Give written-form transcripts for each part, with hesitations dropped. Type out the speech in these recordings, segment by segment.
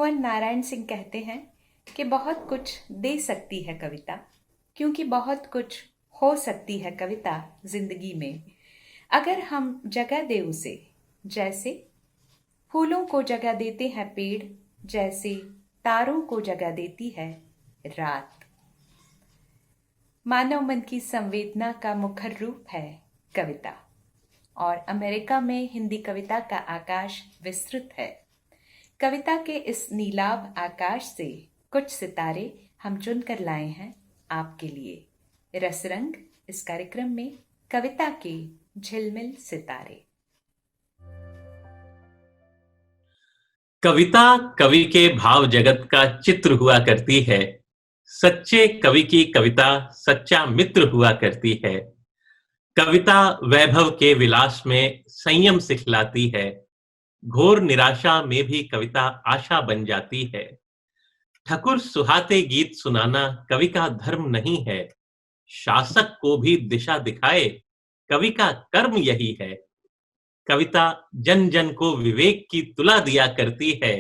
मोहन नारायण सिंह कहते हैं कि बहुत कुछ दे सकती है कविता, क्योंकि बहुत कुछ हो सकती है कविता जिंदगी में, अगर हम जगह दे उसे। जैसे फूलों को जगह देते हैं पेड़, जैसे तारों को जगह देती है रात। मानव मन की संवेदना का मुखर रूप है कविता, और अमेरिका में हिंदी कविता का आकाश विस्तृत है। कविता के इस नीलाभ आकाश से कुछ सितारे हम चुनकर लाए हैं आपके लिए। रसरंग इस कार्यक्रम में कविता के झिलमिल सितारे। कविता कवि के भाव जगत का चित्र हुआ करती है। सच्चे कवि की कविता सच्चा मित्र हुआ करती है। कविता वैभव के विलास में संयम सिखलाती है। घोर निराशा में भी कविता आशा बन जाती है। ठकुर सुहाते गीत सुनाना कवि का धर्म नहीं है। शासक को भी दिशा दिखाए कवि का कर्म यही है। कविता जन जन को विवेक की तुला दिया करती है।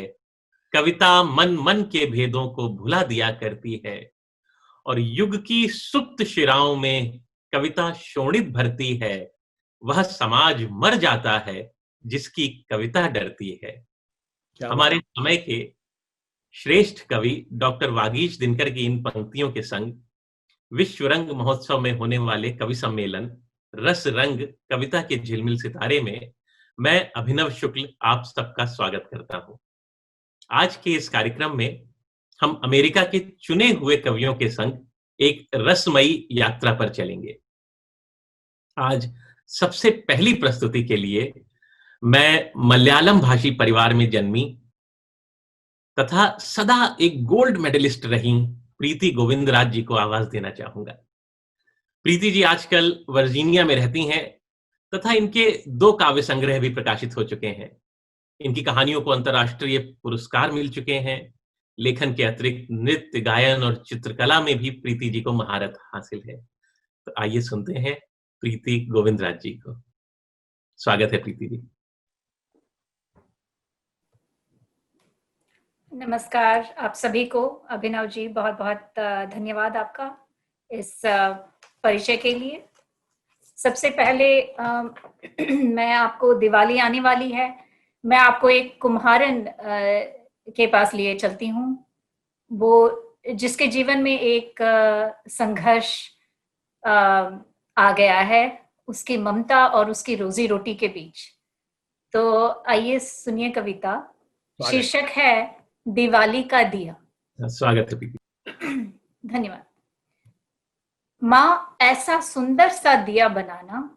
कविता मन मन के भेदों को भुला दिया करती है। और युग की सुप्त शिराओं में कविता शोणित भरती है। वह समाज मर जाता है जिसकी कविता डरती है। हमारे समय के श्रेष्ठ कवि डॉक्टर वागीश दिनकर की इन पंक्तियों के संग विश्व रंग महोत्सव में होने वाले कवि सम्मेलन रस रंग कविता के झिलमिल सितारे में मैं अभिनव शुक्ल आप सबका स्वागत करता हूं। आज के इस कार्यक्रम में हम अमेरिका के चुने हुए कवियों के संग एक रसमयी यात्रा पर चलेंगे। आज सबसे पहली प्रस्तुति के लिए मैं मलयालम भाषी परिवार में जन्मी तथा सदा एक गोल्ड मेडलिस्ट रही प्रीति गोविंदराज जी को आवाज देना चाहूंगा। प्रीति जी आजकल वर्जीनिया में रहती हैं तथा इनके 2 काव्य संग्रह भी प्रकाशित हो चुके हैं। इनकी कहानियों को अंतर्राष्ट्रीय पुरस्कार मिल चुके हैं। लेखन के अतिरिक्त नृत्य, गायन और चित्रकला में भी प्रीति जी को महारत हासिल है। तो आइए सुनते हैं प्रीति गोविंदराज जी को। स्वागत है प्रीति जी। नमस्कार आप सभी को। अभिनव जी बहुत बहुत धन्यवाद आपका इस परिचय के लिए। सबसे पहले मैं आपको, दिवाली आने वाली है, मैं आपको एक कुम्हारन के पास लिए चलती हूँ, वो जिसके जीवन में एक संघर्ष आ गया है, उसकी ममता और उसकी रोजी रोटी के बीच। तो आइए सुनिए कविता। शीर्षक है दिवाली का दिया। स्वागत है प्रीति। धन्यवाद। माँ ऐसा सुंदर सा दिया बनाना,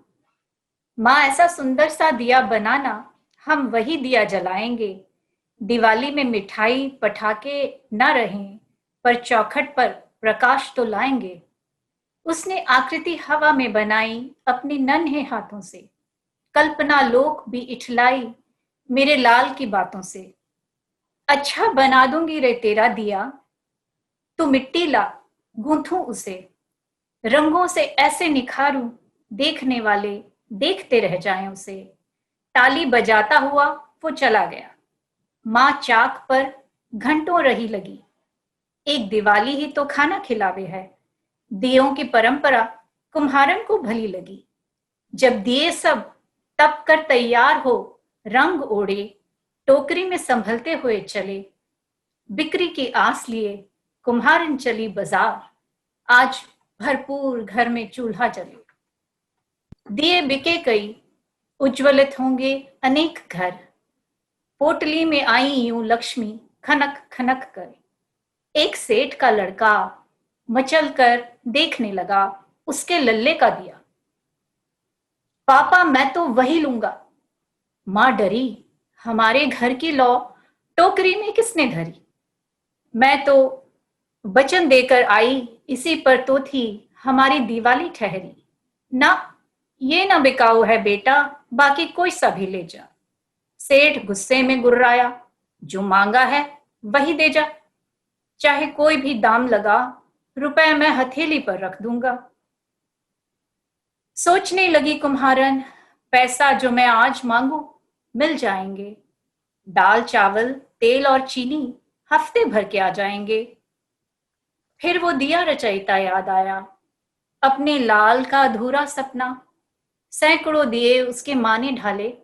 माँ ऐसा सुंदर सा दिया बनाना, हम वही दिया जलाएंगे। दिवाली में मिठाई पटाखे न रहें, पर चौखट पर प्रकाश तो लाएंगे। उसने आकृति हवा में बनाई अपने नन्हे हाथों से, कल्पना लोक भी इठलाई मेरे लाल की बातों से। अच्छा बना दूंगी रे तेरा दिया, तू मिट्टी ला गूंथूं उसे, रंगों से ऐसे निखारूं देखने वाले देखते रह जाएं उसे। ताली बजाता हुआ वो चला गया, माँ चाक पर घंटों रही लगी। एक दिवाली ही तो खाना खिलावे है, दियों की परंपरा कुम्हारन को भली लगी। जब दिए सब तप कर तैयार हो, रंग ओढ़े टोकरी में संभलते हुए चले। बिक्री की आस लिए कुम्हारन चली बाजार, आज भरपूर घर में चूल्हा जले। दिए बिके कई, उज्ज्वलित होंगे अनेक घर, पोटली में आई यूं लक्ष्मी खनक खनक कर। एक सेठ का लड़का मचल कर देखने लगा उसके लल्ले का दिया। पापा मैं तो वही लूंगा। मां डरी, हमारे घर की लौ टोकरी में किसने धरी। मैं तो वचन देकर आई, इसी पर तो थी हमारी दिवाली ठहरी। ना ये ना बिकाऊ है बेटा, बाकी कोई सा भी ले जा। सेठ गुस्से में गुर्राया, जो मांगा है वही दे जा, चाहे कोई भी दाम लगा, रुपए मैं हथेली पर रख दूंगा। सोचने लगी कुम्हारन, पैसा जो मैं आज मांगू मिल जाएंगे। दाल चावल तेल और चीनी हफ्ते भर के आ जाएंगे। फिर वो दिया रचयिता याद आया, अपने लाल का अधूरा सपना। सैकड़ों दिए उसके माँ ने ढाले,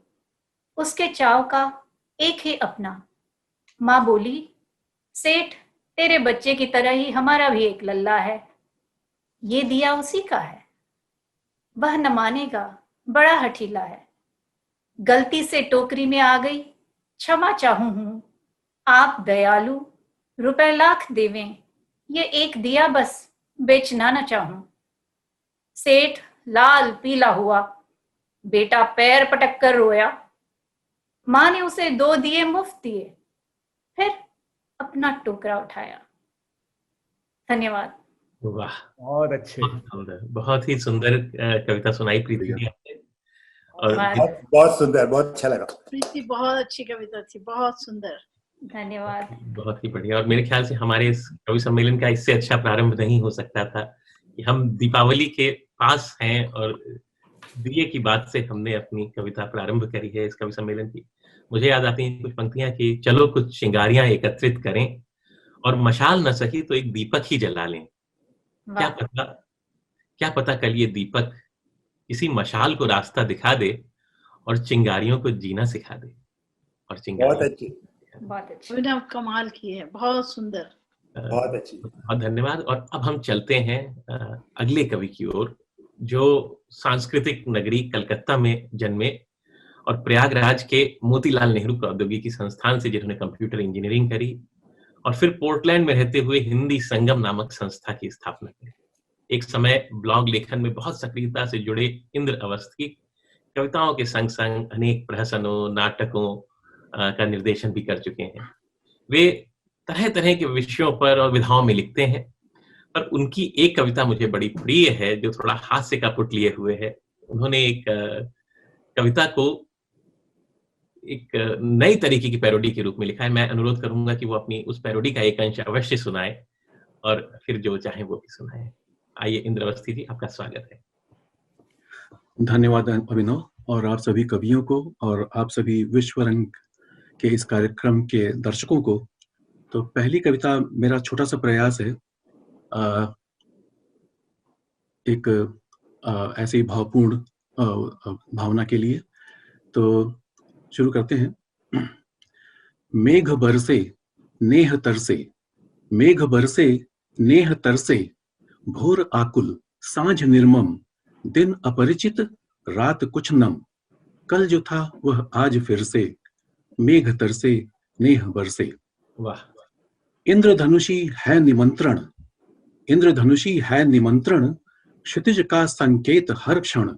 उसके चाव का एक ही अपना। माँ बोली, सेठ, तेरे बच्चे की तरह ही हमारा भी एक लल्ला है, ये दिया उसी का है। वह न मानेगा, बड़ा हठीला है। गलती से टोकरी में आ गई, क्षमा चाहूं हूं। आप दयालु, रुपए लाख देवें, ये एक दिया बस बेचना न चाहूं। सेठ लाल पीला हुआ, बेटा पैर पटक कर रोया। माँ ने उसे 2 दिए मुफ्त दिए, फिर अपना टोकरा उठाया। धन्यवाद। वाह, बहुत अच्छे। बहुत सुंदर, बहुत ही सुंदर कविता सुनाई प्रीति जी आपने। और बहुत बहुत सुंदर, बहुत अच्छा लगा। प्रीति, बहुत अच्छी कविता थी, बहुत सुंदर। धन्यवाद। बहुत ही बढ़िया। और मेरे ख्याल से हमारे इस कवि सम्मेलन का इससे अच्छा प्रारंभ नहीं हो सकता था कि हम दीपावली के पास हैं और दिए की बात से हमने अपनी कविता प्रारंभ करी है इस कवि सम्मेलन की। मुझे याद आती हैं कुछ पंक्तियां कि चलो कुछ चिंगारियां एकत्रित करें और मशाल न सही तो एक दीपक ही जला लें। क्या पता कल ये दीपक किसी मशाल को रास्ता दिखा दे और चिंगारियों को जीना सिखा दे। और बहुत अच्छी, बहुत अच्छी। उन्होंने कमाल की है, बहुत सुंदर, बहुत अच्छी। बहुत धन्यवाद। और अब हम चलते हैं अगले कवि की ओर, जो सांस्कृतिक नगरी कलकत्ता में जन्मे और प्रयागराज के मोतीलाल नेहरू प्रौद्योगिकी संस्थान से जिन्होंने कंप्यूटर इंजीनियरिंग करी और फिर पोर्टलैंड में रहते हुए हिंदी संगम नामक संस्था की स्थापना की। एक समय ब्लॉग लेखन में बहुत सक्रियता से जुड़े इंद्र अवस्थी कविताओं के संग संग अनेक प्रहसनों, नाटकों का निर्देशन भी कर चुके हैं। वे तरह तरह के विषयों पर और विधाओं में लिखते हैं, पर उनकी एक कविता मुझे बड़ी प्रिय है जो थोड़ा हास्य का पुट लिए हुए है। उन्होंने एक कविता को एक नई तरीके की पैरोडी के रूप में लिखा है। मैं अनुरोध करूंगा कि वो अपनी उस पैरोडी का एक अंश अवश्य सुनाए और फिर जो चाहे वो भी सुनाए। आइए इंद्र अवस्थी जी, आपका स्वागत है। धन्यवाद अभिनव, और आप सभी कवियों को और आप सभी विश्व रंग के इस कार्यक्रम के दर्शकों को। तो पहली कविता मेरा छोटा सा प्रयास है एक ऐसी भावपूर्ण भावना के लिए। तो शुरू करते हैं। मेघ बरसे नेह तरसे, मेघ बरसे नेह तरसे, भोर आकुल सांझ निर्मम, दिन अपरिचित रात कुछ नम, कल जो था वह आज फिर से, मेघ तरसे नेह बरसे। वाह। इंद्रधनुषी है निमंत्रण, इंद्रधनुषी है निमंत्रण, क्षितिज का संकेत हर क्षण,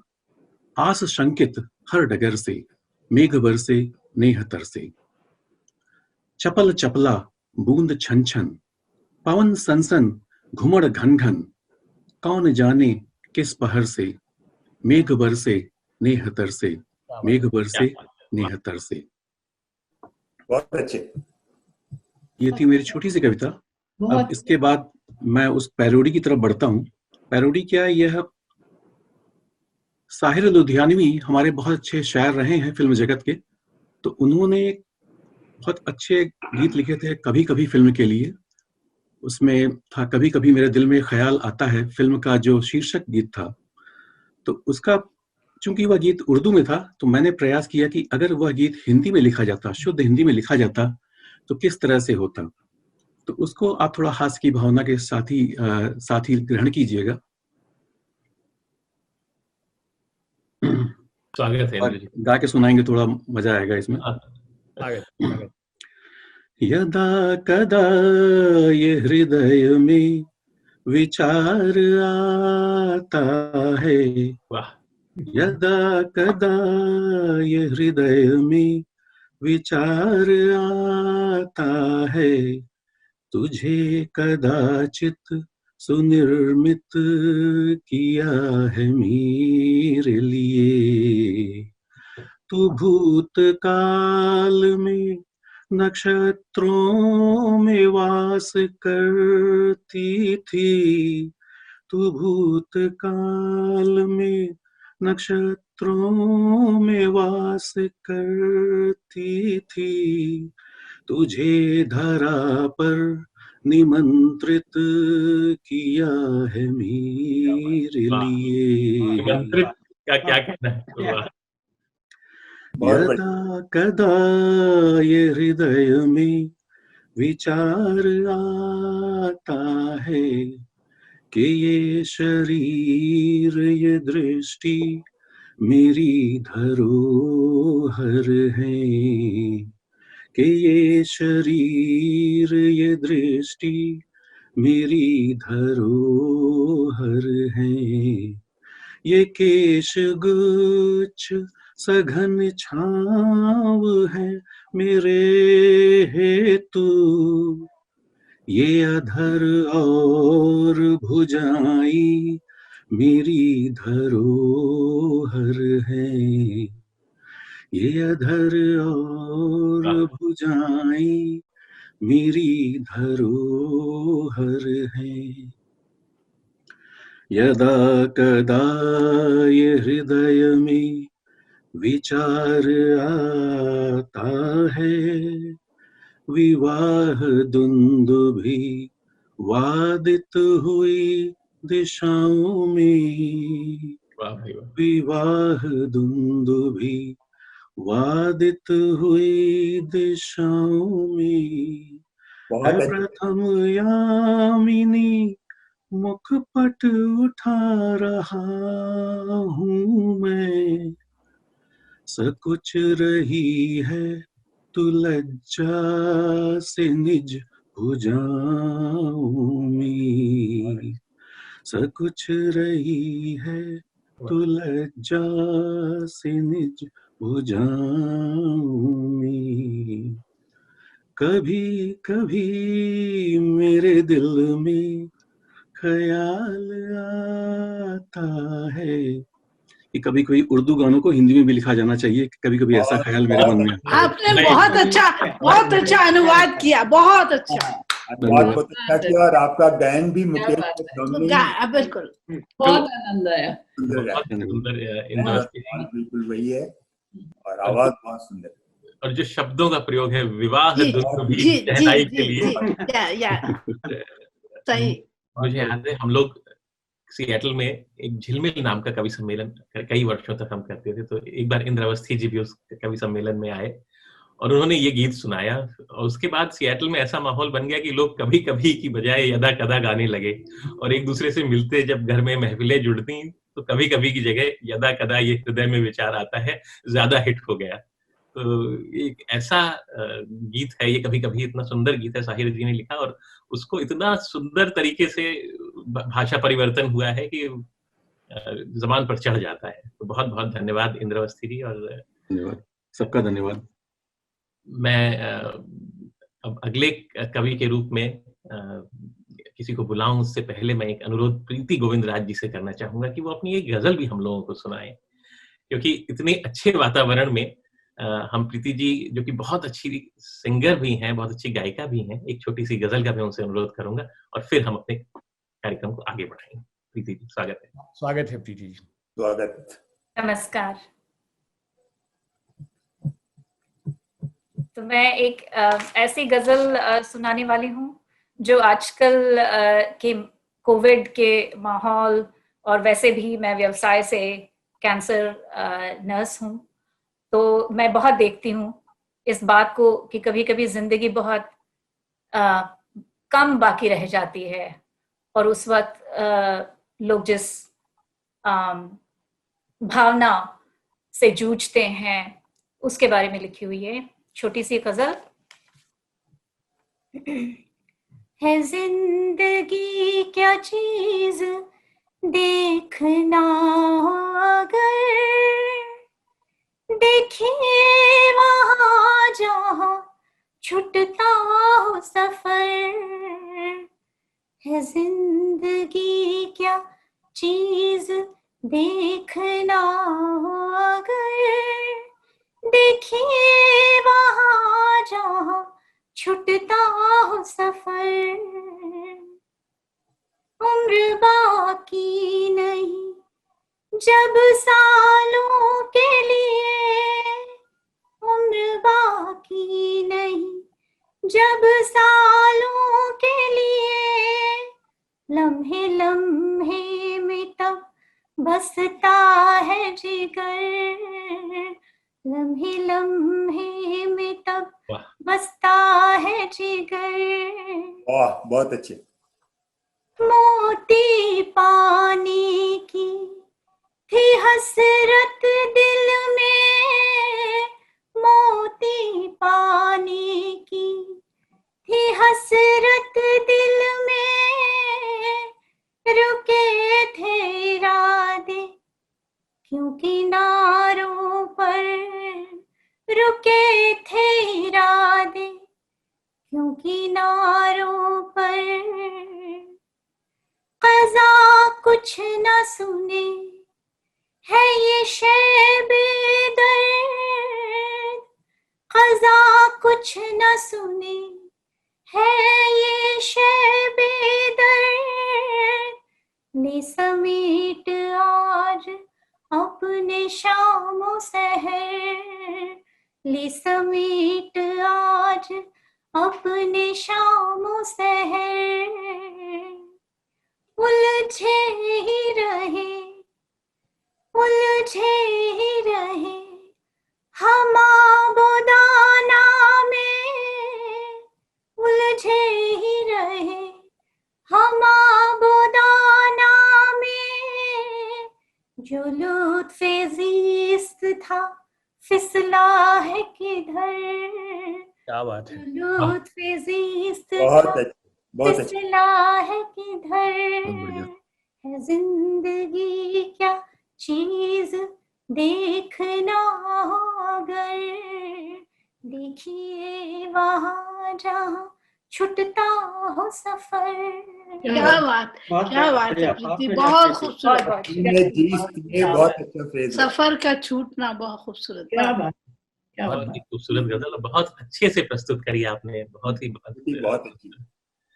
आस शंकित हर डगर से, मेघ बरसे नेह तरसे। चपल चपला बूंद छन छन, पवन सनसन घुमड़ घन घन, कौन जाने किस पहर से, मेघ बरसे नेह तरसे, मेघ बरसे नेह तरसे। बहुत अच्छे। ये थी मेरी छोटी सी कविता। अब इसके बाद मैं उस पैरोडी की तरफ बढ़ता हूँ। पैरोडी क्या है? यह साहिर लुधियानवी हमारे बहुत अच्छे शायर रहे हैं फिल्म जगत के। तो उन्होंने बहुत अच्छे गीत लिखे थे कभी कभी फिल्म के लिए। उसमें था कभी कभी मेरे दिल में ख्याल आता है, फिल्म का जो शीर्षक गीत था। तो उसका चूंकि वह गीत उर्दू में था, तो मैंने प्रयास किया कि अगर वह गीत हिंदी में लिखा जाता, शुद्ध हिंदी में लिखा जाता, तो किस तरह से होता। तो उसको आप थोड़ा हास्य की भावना के साथ ही ग्रहण कीजिएगा। स्वागत है इंद्र जी। गा के सुनाएंगे, थोड़ा मजा आएगा इसमें। आगे। यदा कदा ये हृदय में विचार आता है, वाह। यदा कदा ये हृदय में विचार आता है, तुझे कदाचित सुनिर्मित किया है मेरे लिए। तू भूतकाल में नक्षत्रों में वास करती थी, तू भूतकाल में नक्षत्रों में वास करती थी, तुझे धरा पर निमंत्रित किया है मेरे वाह। लिए। निमंत्रित का क्या कहना है? वाह। बहुत बढ़िया। यदा कदा ये हृदय में विचार आता है कि ये शरीर ये दृष्टि मेरी धरोहर है, कि ये शरीर ये दृष्टि मेरी धरोहर है, ये केश गुच्छ सघन छाव है मेरे हेतु, ये अधर और भुजाई मेरी धरोहर है, ये अधर और भुजाई मेरी धरोहर है। यदा कदा ये हृदय में विचार आता है, विवाह दुंदुभी वादित हुई दिशाओं में, वाह भाई वाह। विवाह दुंदुभी वादित हुई दिशाओं में, बहुत है अच्छा। प्रथम यामिनी मुखपट उठा रहा हूँ मैं, सकुच रही है तू लज्जा से निज भुजाओं में, सकुच रही है तू लज्जा से निज भुजाओं में। कभी कभी मेरे दिल में ख्याल आता है कि कभी कभी उर्दू गानों को हिंदी में भी लिखा जाना चाहिए, कभी कभी ऐसा ख्याल मेरे मन में आता है। आपने बहुत अच्छा अनुवाद किया, बहुत अच्छा। बहुत अच्छा किया, और आपका गायन भी मुकेश के दम में बिल्कुल बहुत आनंद आया। सुंदर है। बहुत सुंदर मेरा इंद्रवती सवाल जी। बिल्कुल वही है, और आवाज बहुत सुंदर है। और जो शब्दों का प्रयोग है, विवाह जी, दुंदुभी जी, शहनाई जी, के जी, लिए। या सही। मुझे याद है हम लोग सिएटल में एक झिलमिल नाम का कवि सम्मेलन कई वर्षों तक हम करते थे, तो एक बार इंद्र अवस्थी जी भी उस कवि सम्मेलन में आए और उन्होंने ये गीत सुनाया, और उसके बाद सिएटल में ऐसा माहौल बन गया कि लोग कभी कभी की बजाय यदा कदा गाने लगे, और एक दूसरे से मिलते जब घर में महफिलें जुड़ती तो कभी कभी की जगह यदा कदा ये हृदय में विचार आता है ज्यादा हिट हो गया। तो एक ऐसा गीत है ये, कभी कभी इतना सुंदर गीत है, साहिर जी ने लिखा, और उसको इतना सुंदर तरीके से भाषा परिवर्तन हुआ है कि जबान पर चढ़ जाता है। तो बहुत बहुत धन्यवाद इंद्रवस्ती जी। और धन्यवाद, सबका धन्यवाद। मैं अब अगले कवि के रूप में किसी को बुलाऊं, उससे पहले मैं एक अनुरोध प्रीति गोविंद राज जी से करना चाहूंगा कि वो अपनी एक गजल भी हम लोगों को सुनाएं, क्योंकि इतने अच्छे वातावरण में हम प्रीति जी, जो कि बहुत अच्छी सिंगर भी हैं, बहुत अच्छी गायिका भी हैं, एक छोटी सी गजल का मैं उनसे अनुरोध करूंगा और फिर हम अपने कार्यक्रम को आगे बढ़ाएंगे। प्रीति जी, स्वागत है। स्वागत है प्रीति जी। स्वागत। नमस्कार। तो मैं एक ऐसी गजल सुनाने वाली हूँ जो आजकल के कोविड के माहौल, और वैसे भी मैं व्यवसाय से कैंसर नर्स हूँ, तो मैं बहुत देखती हूँ इस बात को कि कभी कभी जिंदगी बहुत कम बाकी रह जाती है, और उस वक्त लोग जिस भावना से जूझते हैं उसके बारे में लिखी हुई है छोटी सी गजल। है जिंदगी क्या चीज देखना अगर, देखिए वहां जहां छुटता हो सफर। है जिंदगी क्या चीज देखना अगर, देखिए वहां जहां छुटता हो सफर। उम्र बाकी नहीं जब सालों के लिए, उम्र बाकी नहीं जब सालों के लिए लम्हे लम्हे में तब बसता है जिगर, लम्हे लम्हे में तब बसता है जिगर। वाह, बहुत अच्छे। मोती पानी की थी हसरत दिल में, मोती पानी की थी हसरत दिल में, रुके थे इरादे क्यों किनारों पर, रुके थे इरादे क्यों किनारों पर। क़ज़ा कुछ न सुने है ये शैबे दर्द, क़ज़ा कुछ न सुने है ये शैबे दर्द। ले समेट आज अपने शामो सहर, ले समेट आज अपने शामो सहर। उलझे ही रहे, उलझे ही रहे हम आबोदाना में, उलझे ही रहे हम आबोदाना में। जो लुत्फ़े ज़ीस्त था फिसला है किधर, क्या बात है। लुत्फ़े ज़ीस्त बहुत अच्छे, बहुत अच्छे। फिसला है किधर। है जिंदगी क्या चीज देखना हो अगर, देखिए वहाँ जहाँ छुटता हो सफर। क्या बात, क्या बात है प्रीति, बहुत खूबसूरत। बहुत अच्छा फ्रेज है। सफर का छूटना बहुत खूबसूरत। क्या बात, क्या बहुत बात। ही खूबसूरत गजल, बहुत अच्छे से प्रस्तुत करी आपने, बहुत अच्छी।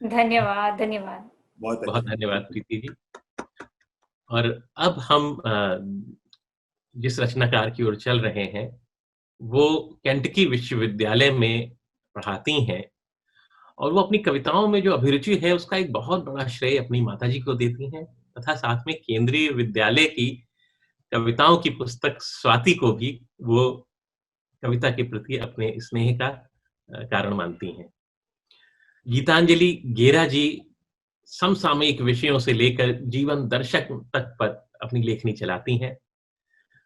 धन्यवाद, धन्यवाद, बहुत धन्यवाद प्रीति जी। और अब हम जिस रचनाकार की ओर चल रहे हैं वो केंटकी विश्वविद्यालय में पढ़ाती हैं, और वो अपनी कविताओं में जो अभिरुचि है उसका एक बहुत बड़ा श्रेय अपनी माताजी को देती हैं, तथा साथ में केंद्रीय विद्यालय की कविताओं की पुस्तक स्वाति को भी वो कविता के प्रति अपने स्नेह का कारण मानती हैं। गीतांजलि गेरा जी समसामयिक विषयों से लेकर जीवन दर्शक तक पर अपनी लेखनी चलाती हैं।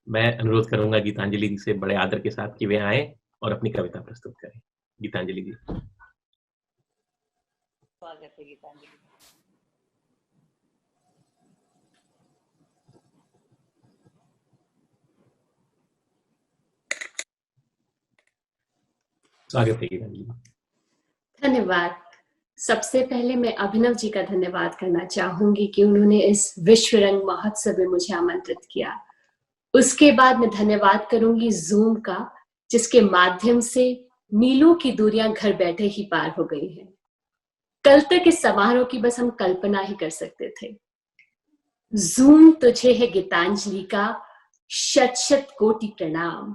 मैं अनुरोध करूंगा गीतांजलि जी से बड़े आदर के साथ कि वे आए और अपनी कविता प्रस्तुत करें। गीतांजलि जी। स्वागत है गीतांजलि। स्वागत है गीतांजलि। धन्यवाद। सबसे पहले मैं अभिनव जी का धन्यवाद करना चाहूंगी कि उन्होंने इस विश्व रंग महोत्सव में मुझे आमंत्रित किया। उसके बाद मैं धन्यवाद करूंगी जूम का, जिसके माध्यम से मीलों की दूरियां घर बैठे ही पार हो गई हैं। कल तक इस समारोह की बस हम कल्पना ही कर सकते थे। जूम तुझे है गीतांजलि का शत शत कोटि प्रणाम,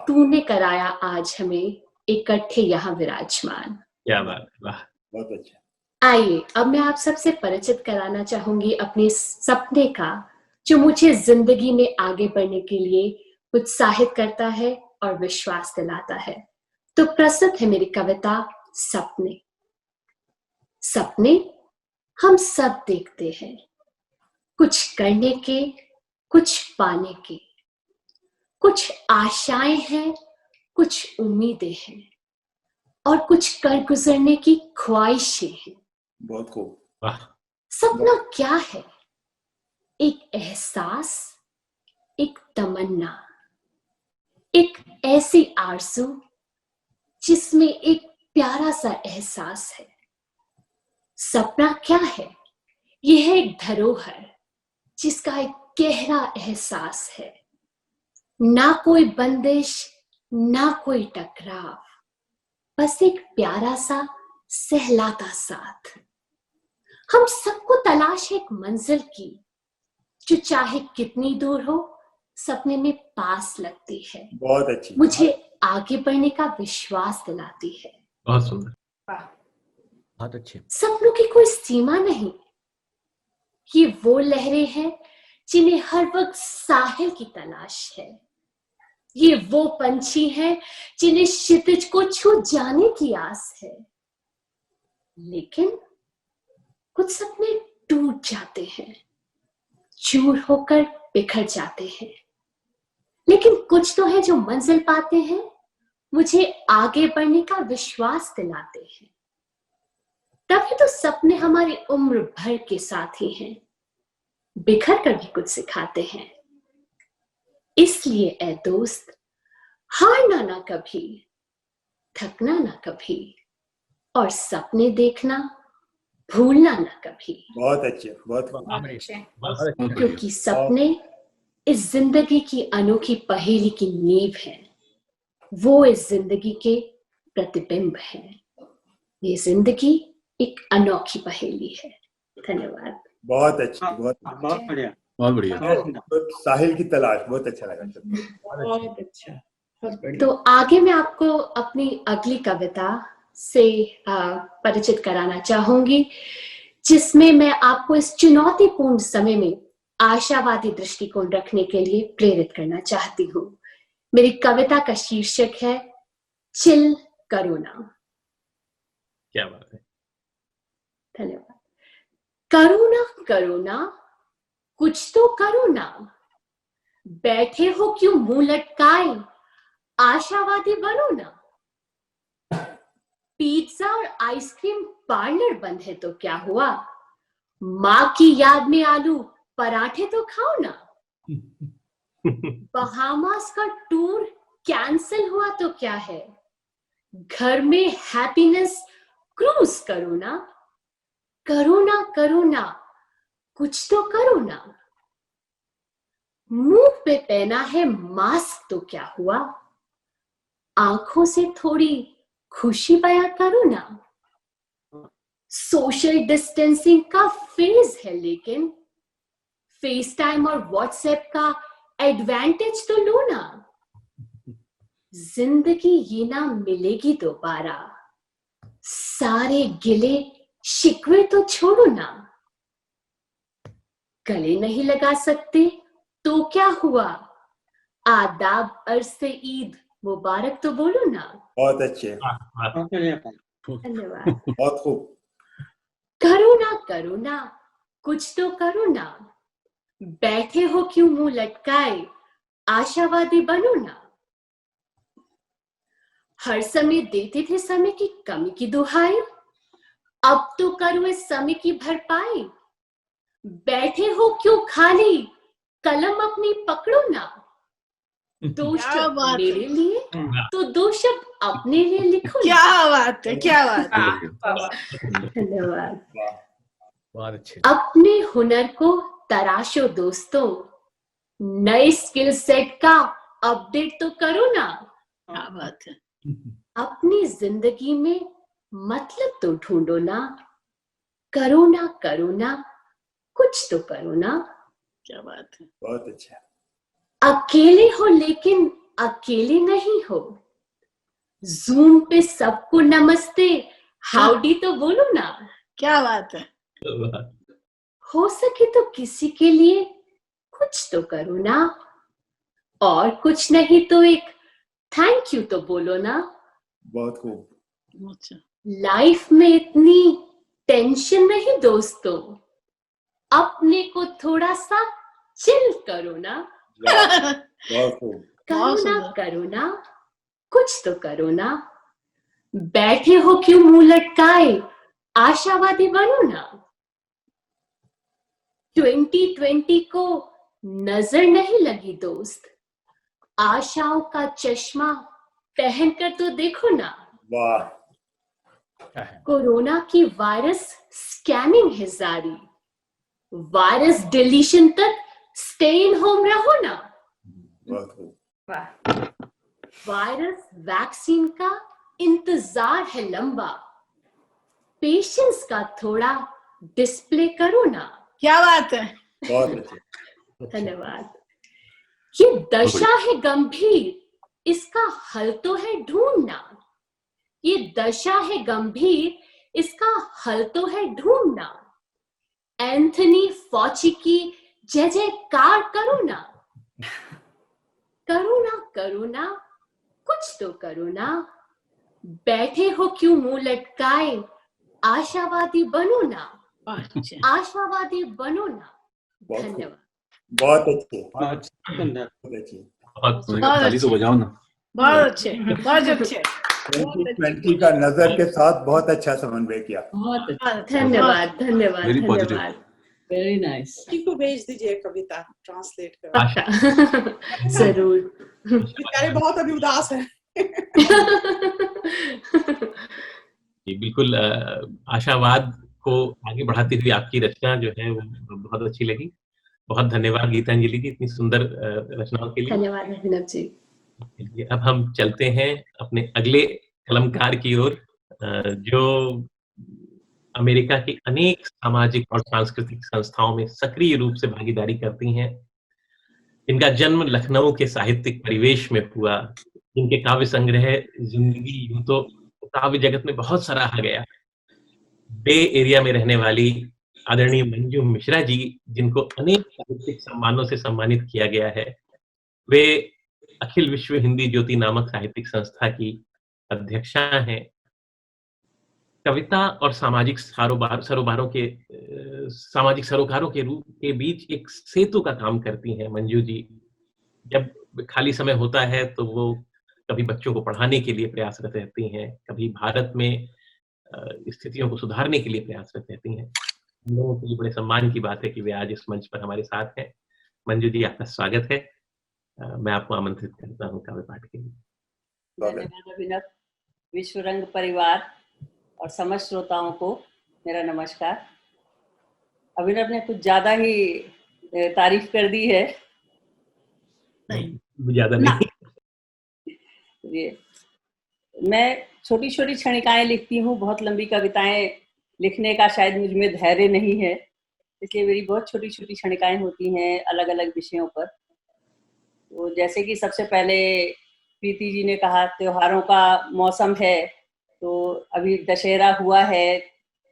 तूने कराया आज हमें इकट्ठे यहाँ विराजमान। क्या बात, वाह, बहुत अच्छा। आइए अब मैं आप सबसे परिचित कराना चाहूंगी अपने सपने का, जो मुझे जिंदगी में आगे बढ़ने के लिए उत्साहित करता है और विश्वास दिलाता है। तो प्रस्तुत है मेरी कविता सपने। सपने हम सब देखते हैं, कुछ करने के, कुछ पाने के, कुछ आशाएं हैं, कुछ उम्मीदें हैं, और कुछ कर गुजरने की ख्वाहिशें हैं। बहुत खूब। वाह। सपना क्या है? एक एहसास, एक तमन्ना, एक ऐसी आरज़ू जिसमें एक प्यारा सा एहसास है। सपना क्या है? यह है एक धरोहर जिसका एक गहरा एहसास है। ना कोई बंदिश, ना कोई टकराव, बस एक प्यारा सा सहलाता साथ। हम सबको तलाश है एक मंजिल की, जो चाहे कितनी दूर हो सपने में पास लगती है। बहुत अच्छी। मुझे आगे बढ़ने का विश्वास दिलाती है। बहुत सुंदर। बहुत अच्छे। सपनों की कोई सीमा नहीं, ये वो लहरें हैं जिन्हें हर वक्त साहिल की तलाश है। ये वो पंछी हैं जिन्हें क्षितिज को छू जाने की आस है। लेकिन कुछ सपने टूट जाते हैं, चूर होकर बिखर जाते हैं। लेकिन कुछ तो है जो मंजिल पाते हैं, मुझे आगे बढ़ने का विश्वास दिलाते हैं। तभी तो सपने हमारी उम्र भर के साथी हैं, बिखर कर भी कुछ सिखाते हैं। इसलिए ए दोस्त, हारना ना कभी, थकना ना कभी, और सपने देखना भूलना ना कभी। बहुत अच्छे, बहुत क्योंकि सपने इस जिंदगी की अनोखी पहेली की नींव है। वो इस जिंदगी के प्रतिबिंब है। ये जिंदगी एक अनोखी पहेली है। धन्यवाद। बहुत अच्छी, बहुत बढ़िया, बहुत बढ़िया। साहिल की तलाश, बहुत अच्छा लगा। बहुत अच्छा, बहुत बढ़िया। तो आगे मैं आपको अपनी अगली कविता से परिचित कराना चाहूंगी, जिसमें मैं आपको इस चुनौतीपूर्ण समय में आशावादी दृष्टिकोण रखने के लिए प्रेरित करना चाहती हूँ। मेरी कविता का शीर्षक है चिल करुणा। क्या बात है। धन्यवाद। करुणा करुणा कुछ तो करुणा, बैठे हो क्यों मुंह लटकाए, आशावादी बनो ना। पिज्जा और आइसक्रीम पार्लर बंद है तो क्या हुआ, माँ की याद में आलू पराठे तो खाओ ना। बहामास का टूर कैंसिल हुआ तो क्या है, घर में हैप्पीनेस क्रूज करो ना। करुणा करुणा कुछ तो करो ना। मुंह पे पहना है मास्क तो क्या हुआ, आंखों से थोड़ी खुशी बयां करो ना। सोशल डिस्टेंसिंग का फेज है, लेकिन फेस टाइम और व्हाट्सएप का एडवांटेज तो लो ना। जिंदगी ये ना मिलेगी दोबारा, सारे गिले शिकवे तो छोड़ो ना। गले नहीं लगा सकते तो क्या हुआ, आदाब अर्ज से ईद मुबारक तो बोलो ना। बहुत अच्छे, धन्यवाद। बहुत खूब। करो ना करो ना कुछ तो करो ना, बैठे हो क्यों मुंह लटकाए, आशावादी बनो ना। हर समय देते थे समय की कमी की दुहाई, अब तो करो इस समय की भरपाई। बैठे हो क्यों खाली, कलम अपनी पकड़ो ना। दो शब्द मेरे लिए तो दो शब्द अपने लिए लिखो। क्या बात है, क्या बात है। धन्यवाद। बहुत अच्छे। अपने हुनर को तराशो दोस्तों, नए स्किल सेट का अपडेट तो करो ना। क्या बात है। अपनी जिंदगी में मतलब तो ढूंढो ना। करो ना कुछ तो करो ना। क्या बात है। बहुत अच्छा। अकेले हो लेकिन अकेले नहीं हो, जूम पे सबको नमस्ते हाउडी तो बोलो ना। क्या बात है। हो सके तो किसी के लिए कुछ तो करो ना, और कुछ नहीं तो एक थैंक यू तो बोलो ना। बहुत खूब। अच्छा। लाइफ में इतनी टेंशन नहीं दोस्तों, अपने को थोड़ा सा चिल करो ना। बहुत खूब। करो ना कुछ तो करो ना, बैठे हो क्यों मुंह लटकाए, आशावादी बनो ना। 2020 को नजर नहीं लगी दोस्त, आशाओं का चश्मा पहनकर तो देखो ना। वाह। कोरोना की वायरस स्कैनिंग है जारी, वायरस डिलीशन तक स्टे इन होम रहो ना। बहुत खूब। वायरस वैक्सीन का इंतजार है लंबा, पेशेंस का थोड़ा डिस्प्ले करो ना। क्या बात है। बहुत अच्छे। धन्यवाद। ये दशा है गंभीर, इसका हल तो है ढूंढना। ये दशा है गंभीर, इसका हल तो है ढूंढना। एंथनी फॉची की जय जयकार करो ना, करो ना, कुछ तो करो ना। बैठे हो क्यों मुंह लटकाए, आशावादी बनो ना, आशावादी बनो ना। धन्यवाद। बहुत अच्छे, बहुत बहुत अच्छे। ताली तो बजाओ ना। बहुत अच्छे, बहुत अच्छे। 2020 का नजर के साथ बहुत अच्छा समन्वय किया। बहुत अच्छा, धन्यवाद, धन्यवाद, Very positive. धन्यवाद। Very nice. किसी को भेज दीजिए कविता ट्रांसलेट कर। पक्का जरूर। बेचारे बहुत अभी उदास है। जी बिल्कुल, आशावाद को आगे बढ़ाती हुई आपकी रचना जो है वो बहुत अच्छी लगी। बहुत धन्यवाद गीतांजलि जी इतनी सुंदर रचनाओं के लिए। धन्यवाद अभिनव जी। अब हम चलते हैं अपने अगले कलमकार की ओर, जो अमेरिका की अनेक सामाजिक और सांस्कृतिक संस्थाओं में सक्रिय रूप से भागीदारी करती हैं। इनका जन्म लखनऊ के साहित्यिक परिवेश में हुआ। इनके काव्य संग्रह जिंदगी यूं तो काव्य जगत में बहुत सराहा गया। बे एरिया में रहने वाली आदरणीय मंजू मिश्रा जी, जिनको अनेक साहित्यिक सम्मानों से सम्मानित किया गया है, वे अखिल विश्व हिंदी ज्योति नामक साहित्यिक संस्था की अध्यक्षा हैं। कविता और सामाजिक सामाजिक सरोकारों के रूप के बीच एक सेतु का काम करती हैं मंजू जी। जब खाली समय होता है तो वो कभी बच्चों को पढ़ाने के लिए प्रयासरत रहती हैं, कभी भारत में स्थितियों को सुधारने के लिए प्रयासरत रहती हैं। हम लोगों के लिए बड़े सम्मान की बात है कि वे आज इस मंच पर हमारे साथ हैं। मंजू जी, आपका स्वागत है। मैं आपको आमंत्रित करता हूँ काव्य पाठ के लिए। धन्यवाद अभिनव। विश्व रंग परिवार और समस्त श्रोताओं को मेरा नमस्कार। अभिनव ने कुछ ज्यादा ही तारीफ कर दी है। ज्यादा नहीं। मैं छोटी छोटी क्षणिकाएं लिखती हूँ, बहुत लंबी कविताएं लिखने का शायद मुझ में धैर्य नहीं है, इसलिए मेरी बहुत छोटी छोटी क्षणिकाएं होती हैं अलग अलग विषयों पर। तो जैसे कि सबसे पहले प्रीति जी ने कहा त्योहारों का मौसम है, तो अभी दशहरा हुआ है,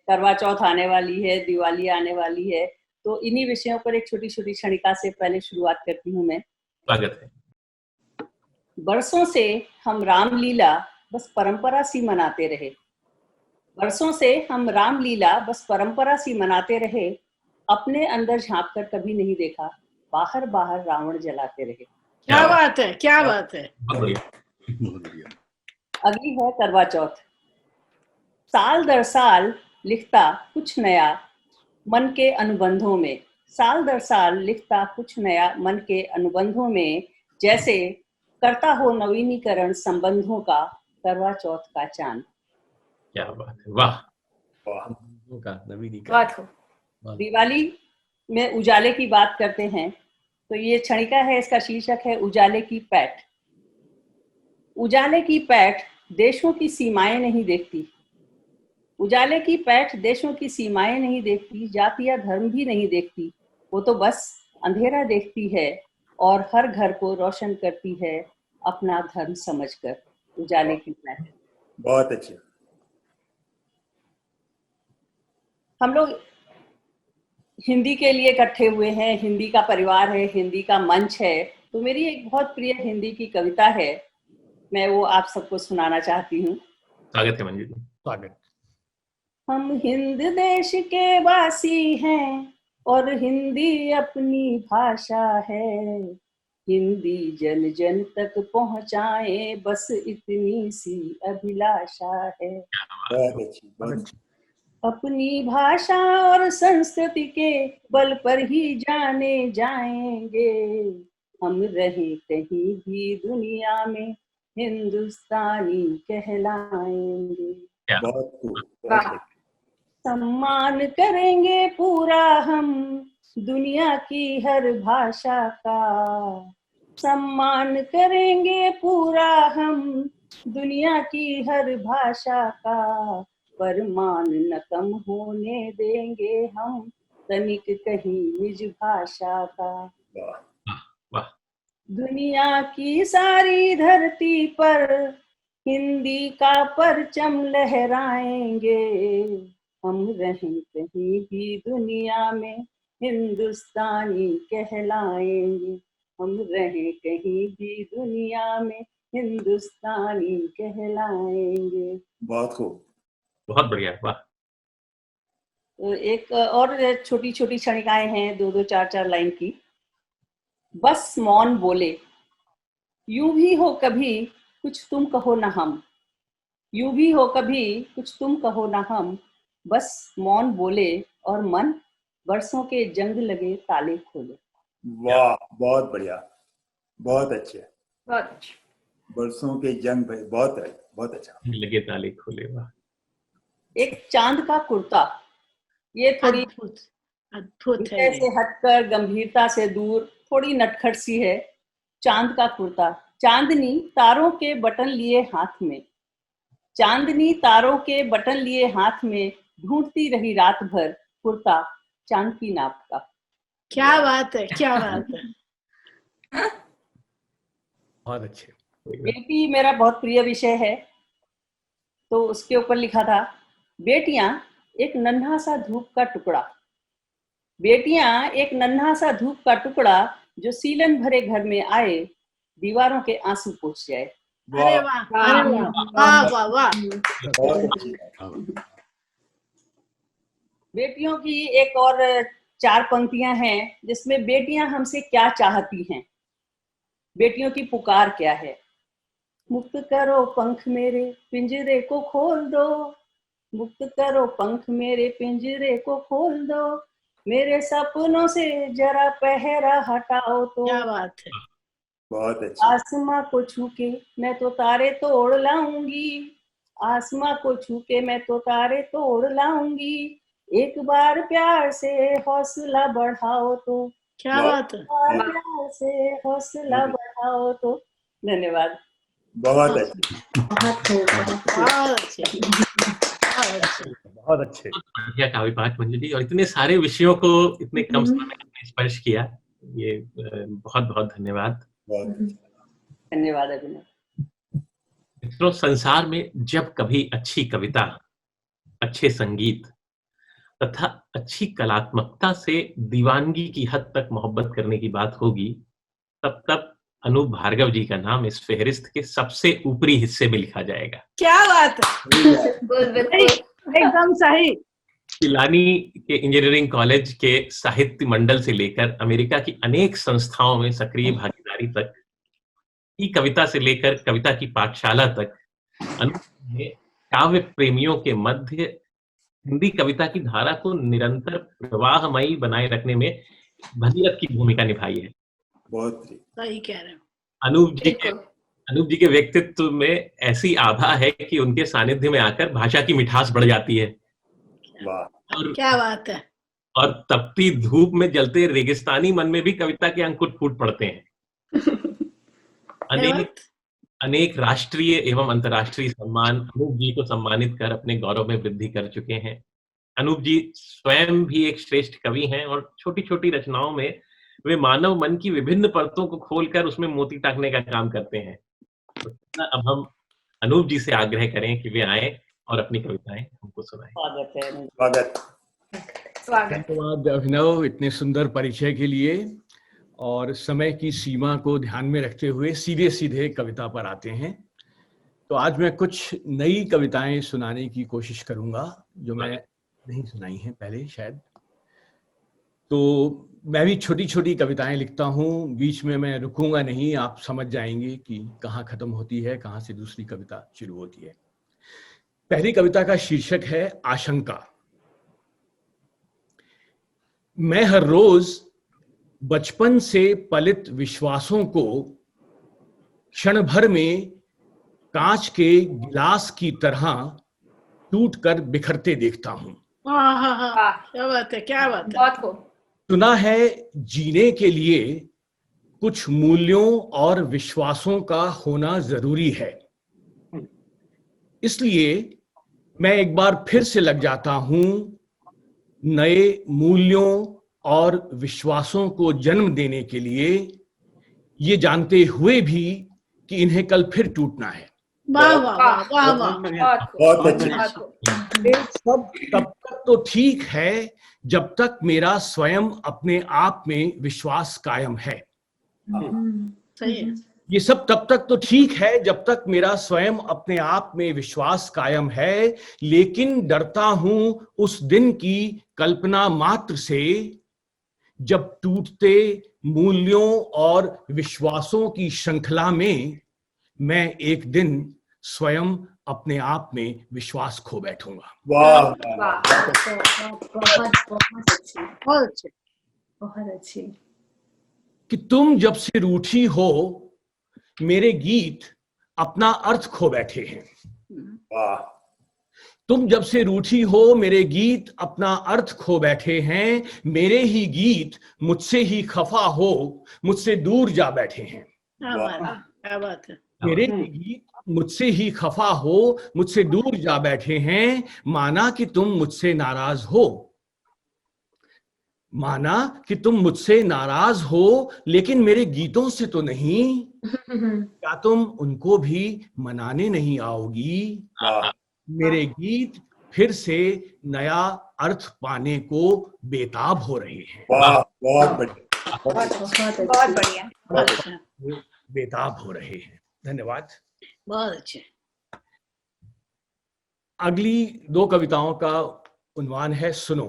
करवा चौथ आने वाली है, दिवाली आने वाली है, तो इन्हीं विषयों पर एक छोटी छोटी क्षणिका से पहले शुरुआत करती हूँ मैं। स्वागत है। बरसों से हम रामलीला बस परंपरा सी मनाते रहे, बरसों से हम रामलीला बस परंपरा सी मनाते रहे, अपने अंदर झांक कर कभी नहीं देखा, बाहर बाहर रावण जलाते रहे। क्या बात है, क्या बात है। अगली है करवा चौथ। साल दर साल लिखता कुछ नया मन के अनुबंधों में, साल दर साल लिखता कुछ नया मन के अनुबंधों में, जैसे करता हो नवीनीकरण संबंधों का करवा चौथ का चांद। क्या बात है, वाह का नवीनीकरण। दिवाली में उजाले की बात करते हैं, तो ये क्षणिका है, इसका शीर्षक है उजाले की पैठ। उजाले की पैठ देशों की सीमाएं नहीं देखती, उजाले की पैठ देशों की सीमाएं नहीं देखती, जाति या धर्म भी नहीं देखती, वो तो बस अंधेरा देखती है और हर घर को रोशन करती है अपना धर्म समझकर। उजाले की पैठ। बहुत अच्छे। हम लोग हिंदी के लिए इकट्ठे हुए हैं, हिंदी का परिवार है, हिंदी का मंच है, तो मेरी एक बहुत प्रिय हिंदी की कविता है, मैं वो आप सबको सुनाना चाहती हूँ। स्वागत है मंजू जी। स्वागत। हम हिंद देश के वासी हैं और हिंदी अपनी भाषा है, हिंदी जन जन तक पहुँचाए बस इतनी सी अभिलाषा है। बहुत अच्छी, बहुत अच्छी। अपनी भाषा और संस्कृति के बल पर ही जाने जाएंगे, हम रहे कहीं भी दुनिया में हिंदुस्तानी कहलाएंगे। बहुत खूब। सम्मान करेंगे पूरा हम दुनिया की हर भाषा का, सम्मान करेंगे पूरा हम दुनिया की हर भाषा का, पर मान न कम होने देंगे हम तनिक कहीं निज भाषा का। वाह। दुनिया की सारी धरती पर हिंदी का परचम लहराएंगे, हम रहें कहीं भी दुनिया में हिंदुस्तानी कहलाएंगे, हम रहें कहीं भी दुनिया में हिंदुस्तानी कहलाएंगे। बहुत खूब, बहुत बढ़िया, वाह। तो एक और छोटी छोटी क्षणिकाएं हैं, 2-2 4-4 लाइन की। बस मौन बोले, यूं भी हो कभी कुछ तुम कहो ना हम, यूं भी हो कभी कुछ तुम कहो ना हम, बस मौन बोले और मन बरसों के जंग लगे ताले खोले। वाह, बहुत बढ़िया, बहुत अच्छे, बहुत अच्छा। बरसों के जंग भाई, बहुत अच्छा। लगे ताले खोले, वाह। एक चांद का कुर्ता, ये थोड़ी अद्भुत है, विषय से हटकर गंभीरता से दूर थोड़ी नटखट सी है। चांद का कुर्ता, चांदनी तारों के बटन लिए हाथ में, चांदनी तारों के बटन लिए हाथ में, ढूंढती रही रात भर कुर्ता चांद की नाप का। क्या बात है, क्या बात है। बहुत अच्छे। बेटी मेरा बहुत प्रिय विषय है, तो उसके ऊपर लिखा था, बेटियां एक नन्हा सा धूप का टुकड़ा, बेटियां एक नन्हा सा धूप का टुकड़ा, जो सीलन भरे घर में आए, दीवारों के आंसू पोंछ जाए। अरे वाह, अरे वाह, वाह वाह वाह। बहुत अच्छी बात। बेटियों की एक और 4 पंक्तियां हैं, जिसमें बेटियां हमसे क्या चाहती हैं, बेटियों की पुकार क्या है। मुक्त करो पंख मेरे पिंजरे को खोल दो, मुक्त करो पंख मेरे पिंजरे को खोल दो, मेरे सपनों से जरा पहरा हटाओ तो। क्या बात है, बहुत अच्छा। आसमां को छू के मैं तो तारे तोड़ लाऊंगी, आसमां को छू के मैं तो तारे तोड़ लाऊंगी, एक बार प्यार से हौसला बढ़ाओ तो। क्या बात है। प्यार से हौसला बढ़ाओ तो। धन्यवाद। बहुत अच्छे, बहुत अच्छे, बहुत अच्छे। बढ़िया काव्य पाठ मंजू जी, और इतने सारे विषयों को इतने कम समय में आपने स्पर्श किया, ये बहुत बहुत धन्यवाद। धन्यवाद अभिनव। मित्रों, संसार में जब कभी अच्छी कविता, अच्छे संगीत तथा अच्छी कलात्मकता से दीवानगी की हद तक मोहब्बत करने की बात होगी, तब अनूप भार्गव जी का नाम इस फेहरिस्त के सबसे ऊपरी हिस्से में लिखा जाएगा। क्या बात है, एकदम सही। पिलानी के इंजीनियरिंग कॉलेज के साहित्य मंडल से लेकर अमेरिका की अनेक संस्थाओं में सक्रिय भागीदारी तक, की कविता से लेकर कविता की पाठशाला तक, अनूप ने काव्य प्रेमियों के मध्य हिंदी कविता की धारा को निरंतर प्रवाहमयी बनाए रखने में भगीरथ की भूमिका निभाई है। बहुत सही कह रहे हो। अनूप जी के व्यक्तित्व में ऐसी आभा है कि उनके सानिध्य में आकर भाषा की मिठास बढ़ जाती है। वाह, क्या बात है। और तपती धूप में जलते रेगिस्तानी मन में भी कविता के अंकुर फूट पड़ते हैं। अनेक राष्ट्रीय एवं अंतर्राष्ट्रीय सम्मान अनूप जी को सम्मानित कर अपने गौरव में वृद्धि कर चुके हैं। अनूप जी स्वयं भी एक श्रेष्ठ कवि हैं और छोटी छोटी रचनाओं में वे मानव मन की विभिन्न परतों को खोलकर उसमें मोती टाकने का काम करते हैं। तो अब हम अनूप जी से आग्रह करें कि वे आए और अपनी कविताएं हमको सुनाएं। स्वागत है। धन्यवाद अभिनव, इतने सुंदर परिचय के लिए। और समय की सीमा को ध्यान में रखते हुए सीधे सीधे कविता पर आते हैं। तो आज मैं कुछ नई कविताएं सुनाने की कोशिश करूंगा जो मैं नहीं सुनाई हैं पहले शायद। तो मैं भी छोटी छोटी कविताएं लिखता हूं, बीच में मैं रुकूंगा नहीं, आप समझ जाएंगे कि कहाँ खत्म होती है, कहाँ से दूसरी कविता शुरू होती है। पहली कविता का शीर्षक है आशंका। मैं हर रोज बचपन से पलित विश्वासों को क्षण भर में कांच के गिलास की तरह टूटकर बिखरते देखता हूं। क्या बात है, क्या बात है। सुना है जीने के लिए कुछ मूल्यों और विश्वासों का होना जरूरी है, इसलिए मैं एक बार फिर से लग जाता हूं नए मूल्यों और विश्वासों को जन्म देने के लिए, ये जानते हुए भी कि इन्हें कल फिर टूटना है। वाह वाह वाह वाह वाह बहुत अच्छे। ये सब तब तक तो ठीक है जब तक मेरा स्वयं अपने आप में विश्वास कायम है। सही है। ये सब तब तक तो ठीक है जब तक मेरा स्वयं अपने आप में विश्वास कायम है, लेकिन डरता हूं उस दिन की कल्पना मात्र से जब टूटते मूल्यों और विश्वासों की श्रृंखला में मैं एक दिन स्वयं अपने आप में विश्वास खो बैठूंगा। वाह बहुत अच्छी, बहुत अच्छे। बहुत अच्छी। कि तुम जब से रूठी हो मेरे गीत अपना अर्थ खो बैठे हैं। वाह। तुम जब से रूठी हो मेरे गीत अपना अर्थ खो बैठे हैं, मेरे ही गीत मुझसे ही खफा हो मुझसे दूर जा बैठे हैं। क्या बात है। मेरे ही गीत मुझसे ही खफा हो मुझसे दूर जा बैठे हैं, माना कि तुम मुझसे नाराज हो, माना कि तुम मुझसे नाराज हो, लेकिन मेरे गीतों से तो नहीं। क्या तुम उनको भी मनाने नहीं आओगी? मेरे गीत फिर से नया अर्थ पाने को बेताब हो रहे हैं। वाह बहुत बढ़िया, बहुत बढ़िया। बेताब हो रहे हैं। धन्यवाद। बहुत अच्छे। अगली दो कविताओं का उन्वान है सुनो।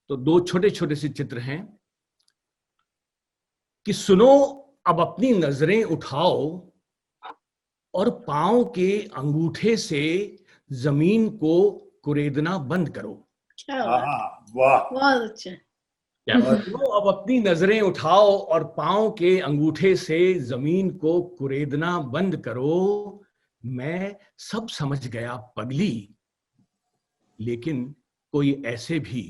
तो दो छोटे छोटे से चित्र हैं कि सुनो अब अपनी नजरें उठाओ और पांव के अंगूठे से जमीन को कुरेदना बंद करो। क्या बात है। वाह बहुत अच्छे। सुनो अब अपनी नजरें उठाओ और पांव के अंगूठे से जमीन को कुरेदना बंद करो। मैं सब समझ गया पगली, लेकिन कोई ऐसे भी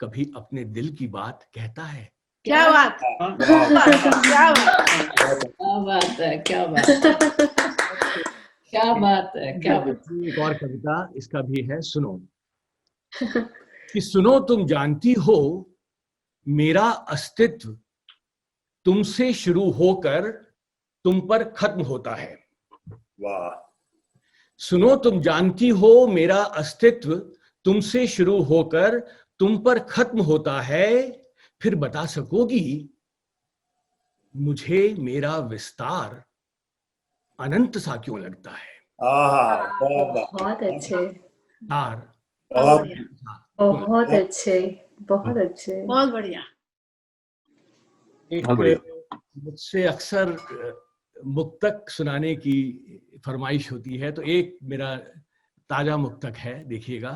कभी अपने दिल की बात कहता है। क्या बात है। क्या बात है। क्या बात है, क्या बात है, क्या बात है, क्या बात है। एक और कविता इसका भी है सुनो। कि सुनो तुम जानती हो मेरा अस्तित्व तुमसे शुरू होकर तुम पर खत्म होता है। वाह। सुनो तुम जानती हो मेरा अस्तित्व तुमसे शुरू होकर तुम पर खत्म होता है। फिर बता सकोगी मुझे मेरा विस्तार अनंत सा क्यों लगता है? बहुत अच्छे, बहुत अच्छे, बहुत अच्छे, बहुत बढ़िया। मुझसे अक्सर मुक्तक सुनाने की फरमाइश होती है, तो एक मेरा ताजा मुक्तक है, देखिएगा।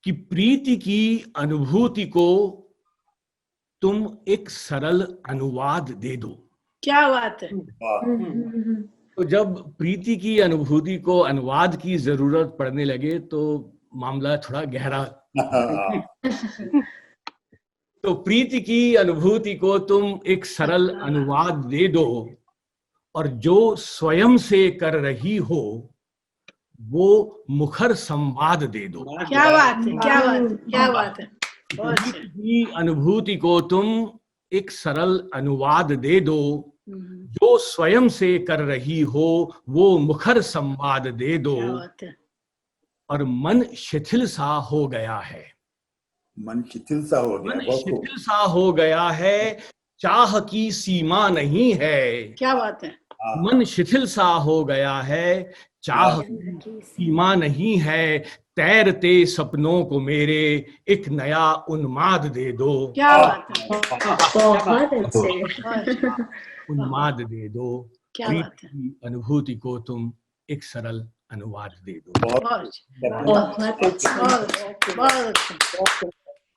कि प्रीति की अनुभूति को तुम एक सरल अनुवाद दे दो। क्या बात है। तो जब प्रीति की अनुभूति को अनुवाद की जरूरत पड़ने लगे तो मामला थोड़ा गहरा। तो प्रीति की अनुभूति को तुम एक सरल अनुवाद दे दो और जो स्वयं से कर रही हो वो मुखर संवाद दे दो। क्या बात है, क्या बात है, क्या बात है। प्रीति की अनुभूति को तुम एक सरल अनुवाद दे दो, जो स्वयं से कर रही हो वो मुखर संवाद दे दो। और मन शिथिल सा हो गया है, मन शिथिल सा हो गया, मन शिथिल सा हो गया है, चाह की सीमा नहीं है। क्या बात है। मन शिथिल सा हो गया है, चाह की सीमा नहीं है, तैरते सपनों को मेरे एक नया उन्माद दे दो। क्या बात है। बहुत अच्छे। उन्माद दे दो। क्या बात है। की अनुभूति को तुम एक सरल अनुवाद दे दो। बहुत अच्छे।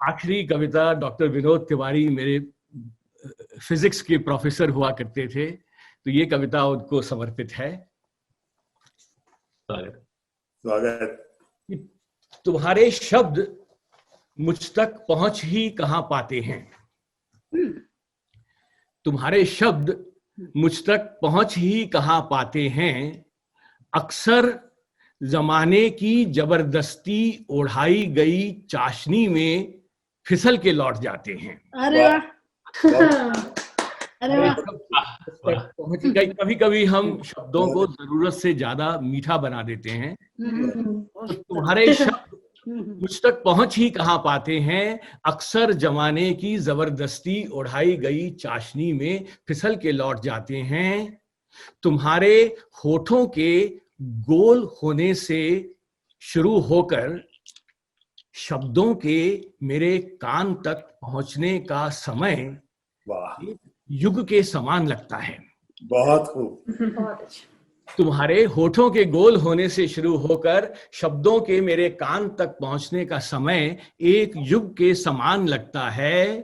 आखिरी कविता डॉक्टर विनोद तिवारी मेरे फिजिक्स के प्रोफेसर हुआ करते थे, तो ये कविता उनको समर्पित है। स्वागत। तुम्हारे शब्द मुझ तक पहुंच ही कहां पाते हैं, तुम्हारे शब्द मुझ तक पहुंच ही कहां पाते हैं, अक्सर जमाने की जबरदस्ती ओढ़ाई गई चाशनी में फिसल के लौट जाते हैं। अरे वाह, अरे वाह। पहुंच गई। कभी कभी हम शब्दों को जरूरत से ज्यादा मीठा बना देते हैं, तो तुम्हारे शब्द मुझ तक पहुंच ही कहाँ पाते हैं, अक्सर जमाने की जबरदस्ती उड़ाई गई चाशनी में फिसल के लौट जाते हैं। तुम्हारे होठों के गोल होने से शुरू होकर शब्दों के मेरे कान तक पहुंचने का समय वाह, युग के समान लगता है। बहुत खूब। बहुत अच्छा। तुम्हारे होठों के गोल होने से शुरू होकर शब्दों के मेरे कान तक पहुंचने का समय एक युग के समान लगता है।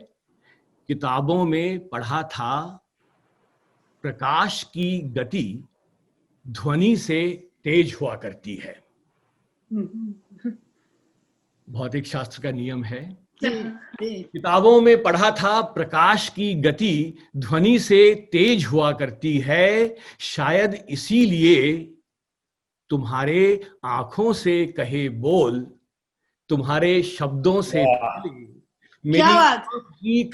किताबों में पढ़ा था प्रकाश की गति ध्वनि से तेज हुआ करती है। भौतिक शास्त्र का नियम है। किताबों में पढ़ा था प्रकाश की गति ध्वनि से तेज हुआ करती है। शायद इसीलिए तुम्हारे आंखों से कहे बोल तुम्हारे शब्दों से मेरी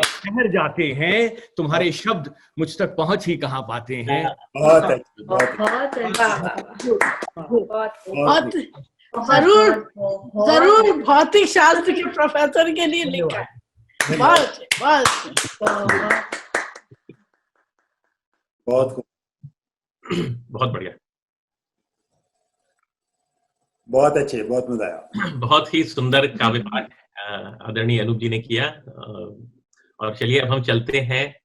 ठहर जाते हैं। तुम्हारे शब्द मुझ तक पहुंच ही कहाँ पाते हैं। जरूर जरूर भौतिक शास्त्र के प्रोफेसर के लिए लिखा है। बहुत बहुत बढ़िया, बहुत अच्छे, बहुत मजा आया। बहुत ही सुंदर काव्य पाठ आदरणीय अनूप जी ने किया। और चलिए अब हम चलते हैं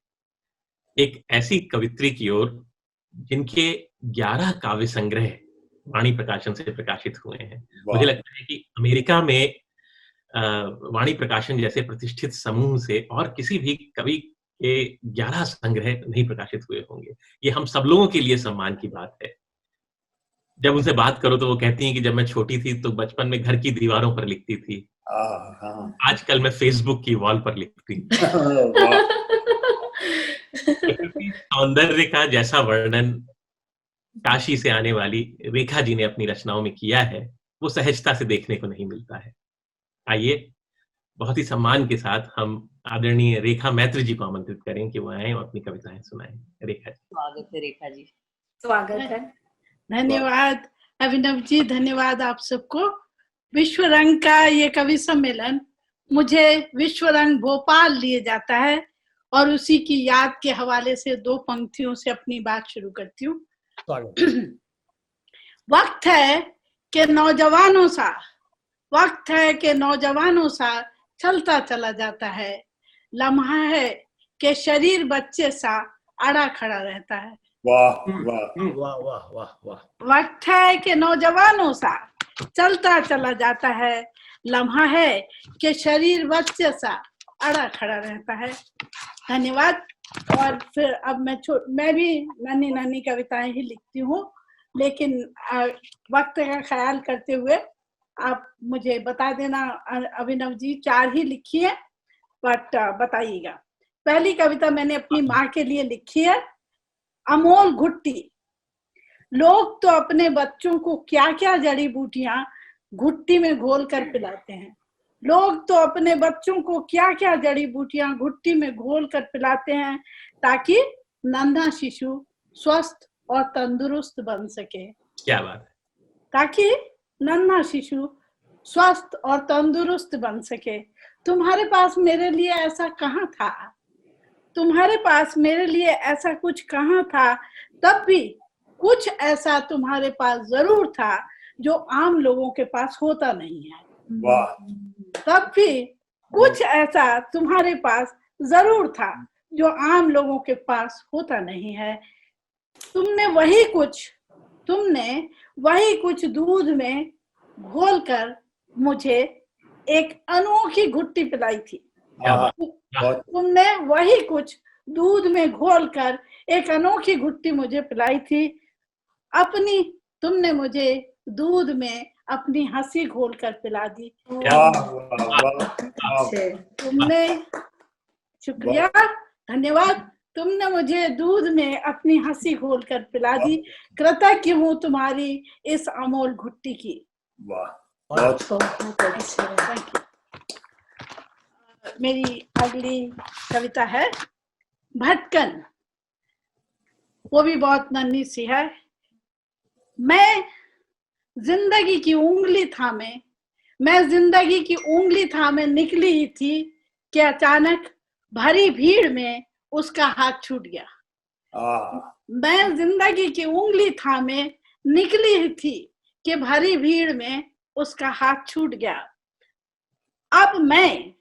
एक ऐसी कवित्री की ओर जिनके 11 काव्य संग्रह वाणी प्रकाशन से प्रकाशित हुए हैं। मुझे लगता है कि अमेरिका में वाणी प्रकाशन जैसे प्रतिष्ठित समूह से और किसी भी कवि के 11 संग्रह नहीं प्रकाशित हुए होंगे। ये हम सब लोगों के लिए सम्मान की बात है। जब उनसे बात करो तो वो कहती हैं कि जब मैं छोटी थी तो बचपन में घर की दीवारों पर लिखती थी, आजकल मैं फेसबुक की वॉल पर लिखती हूँ। सौंदर्य का जैसा वर्णन काशी से आने वाली रेखा जी ने अपनी रचनाओं में किया है, वो सहजता से देखने को नहीं मिलता है। आइए बहुत ही सम्मान के साथ हम आदरणीय रेखा मैत्री जी को आमंत्रित करें कि वो आए और अपनी कविताएं सुनाएं। रेखा जी। स्वागत है रेखा जी। स्वागत है। धन्यवाद अभिनव जी, धन्यवाद आप सबको। विश्व रंग का ये कवि सम्मेलन मुझे विश्व रंग भोपाल लिए जाता है और उसी की याद के हवाले से 2 पंक्तियों से अपनी बात शुरू करती हूँ। वक्त है कि नौजवानों सा, वक्त है कि नौजवानों सा चलता चला जाता है। लम्हा है कि शरीर बच्चे सा अड़ा खड़ा रहता है। वाह वाह वाह वाह वाह वाह। वक्त है कि नौजवानों सा चलता चला जाता है। लम्हा है कि शरीर बच्चे सा अड़ा खड़ा रहता है। धन्यवाद। और फिर अब मैं भी नन्ही नन्ही कविताएं ही लिखती हूँ, लेकिन वक्त का ख्याल करते हुए आप मुझे बता देना। अभिनव जी 4 ही लिखी है, बट बताइएगा। पहली कविता मैंने अपनी माँ के लिए लिखी है। अमोल घुट्टी। लोग तो अपने बच्चों को क्या क्या जड़ी बूटियां घुट्टी में घोल कर पिलाते हैं। लोग तो अपने बच्चों को क्या क्या जड़ी बूटियां घुट्टी में घोल कर पिलाते हैं ताकि नन्हा शिशु स्वस्थ और तंदुरुस्त बन सके। क्या बात है। ताकि नन्हा शिशु स्वस्थ और तंदुरुस्त बन सके। तुम्हारे पास मेरे लिए ऐसा कहाँ था, तुम्हारे पास मेरे लिए ऐसा कुछ कहाँ था। तब भी कुछ ऐसा तुम्हारे पास जरूर था जो आम लोगों के पास होता नहीं है। वाह। तब भी कुछ ऐसा तुम्हारे पास जरूर था जो आम लोगों के पास होता नहीं है। तुमने वही कुछ दूध में घोलकर मुझे एक अनोखी घुट्टी पिलाई थी। तुमने वही कुछ दूध में घोलकर एक अनोखी घुट्टी मुझे पिलाई थी। तुमने मुझे दूध में अपनी हंसी घोलकर पिला दी। तुमने, शुक्रिया, धन्यवाद। तुमने मुझे दूध में अपनी हंसी घोलकर पिला दी। कृतज्ञ हूँ तुम्हारी इस अमोल घुट्टी की। मेरी अगली कविता है भटकन। वो भी बहुत नन्ही सी है। मैं जिंदगी की उंगली थामे निकली ही थी कि अचानक भरी भीड़ में उसका हाथ छूट गया। मैं जिंदगी की उंगली थामे निकली ही थी कि भरी भीड़ में उसका हाथ छूट गया। अब मैं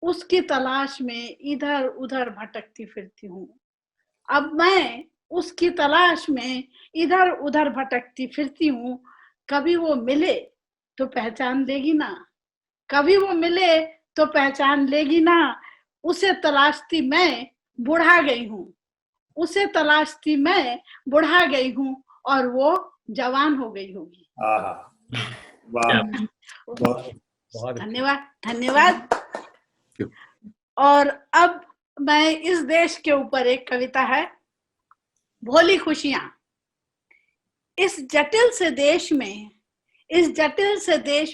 उसकी तलाश में इधर उधर भटकती फिरती हूँ। कभी वो मिले तो पहचान लेगी ना। उसे तलाशती मैं बुढ़ा गई हूँ और वो जवान हो गई होगी। धन्यवाद। और अब मैं इस देश के ऊपर एक कविता है, भोली खुशियां। इस जटिल से देश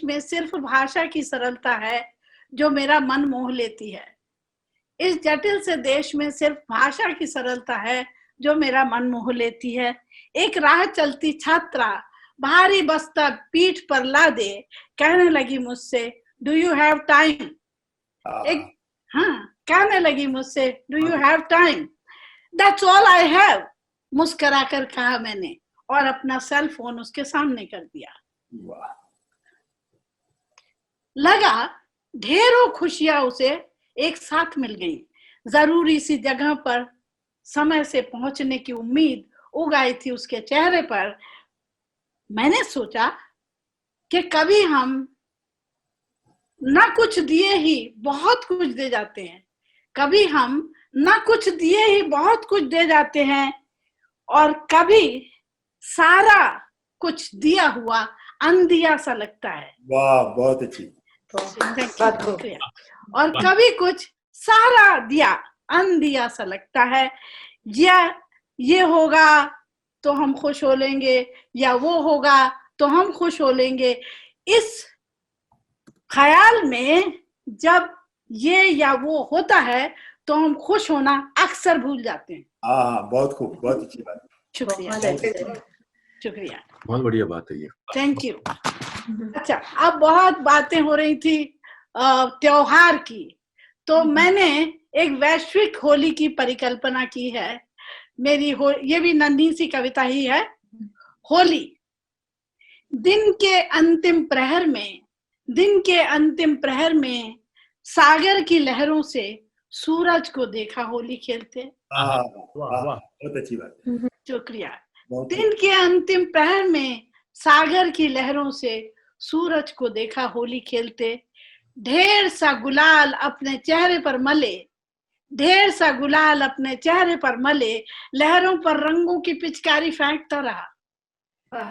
में सिर्फ भाषा की सरलता है जो मेरा मन मोह लेती है। एक राह चलती छात्रा भारी बस्ता पीठ पर ला दे, कहने लगी मुझसे डू यू हैव टाइम। कहने लगी मुझसे do you have time. That's all I have, मुस्कुराकर कहा मैंने और अपना सेल फोन उसके सामने कर दिया। लगा ढेरों खुशियां उसे एक साथ मिल गई। जरूरी सी जगह पर समय से पहुंचने की उम्मीद उग आई थी उसके चेहरे पर। मैंने सोचा कि कभी हम ना कुछ दिए ही बहुत कुछ दे जाते हैं, और कभी सारा कुछ दिया हुआ अंधिया सा लगता है। वाह, बहुत अच्छी। और कभी कुछ सारा दिया अंधिया सा लगता है। या ये होगा तो हम खुश हो लेंगे, या वो होगा तो हम खुश हो लेंगे। इस ख्याल में जब ये या वो होता है तो हम खुश होना अक्सर भूल जाते हैं। बहुत खूब, बहुत अच्छी बात। शुक्रिया। बहुत बढ़िया बात है ये। Thank you. अच्छा, अब बहुत बातें हो रही थी त्योहार की, तो मैंने एक वैश्विक होली की परिकल्पना की है। ये भी नन्ही सी कविता ही है। होली। दिन के अंतिम प्रहर में सागर की लहरों से सूरज को देखा होली खेलते। बहुत अच्छी बात। शुक्रिया। दिन के अंतिम प्रहर में सागर की लहरों से सूरज को देखा होली खेलते। ढेर सा गुलाल अपने चेहरे पर मले, लहरों पर रंगों की पिचकारी फेंकता रहा।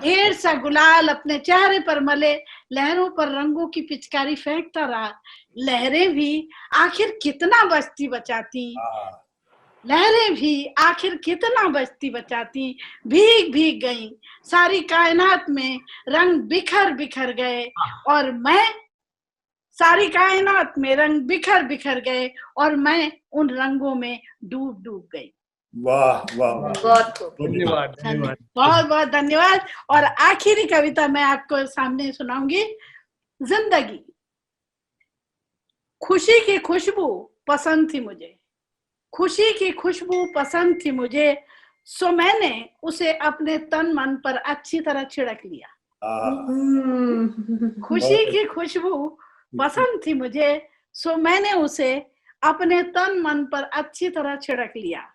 ढेर सा गुलाल अपने चेहरे पर मले, लहरों पर रंगों की पिचकारी फेंकता रहा। लहरें भी आखिर कितना बचती बचाती, भीग भीग गईं सारी कायनात में, रंग बिखर बिखर गए और मैं उन रंगों में डूब डूब गई। वाह वाह, धन्यवाद। बहुत बहुत धन्यवाद। और आखिरी कविता मैं आपको सामने सुनाऊंगी। जिंदगी। खुशी की खुशबू पसंद थी मुझे, सो मैंने उसे अपने तन मन पर अच्छी तरह छिड़क लिया। खुशी की खुशबू पसंद थी मुझे, सो मैंने उसे अपने तन मन पर अच्छी तरह छिड़क लिया।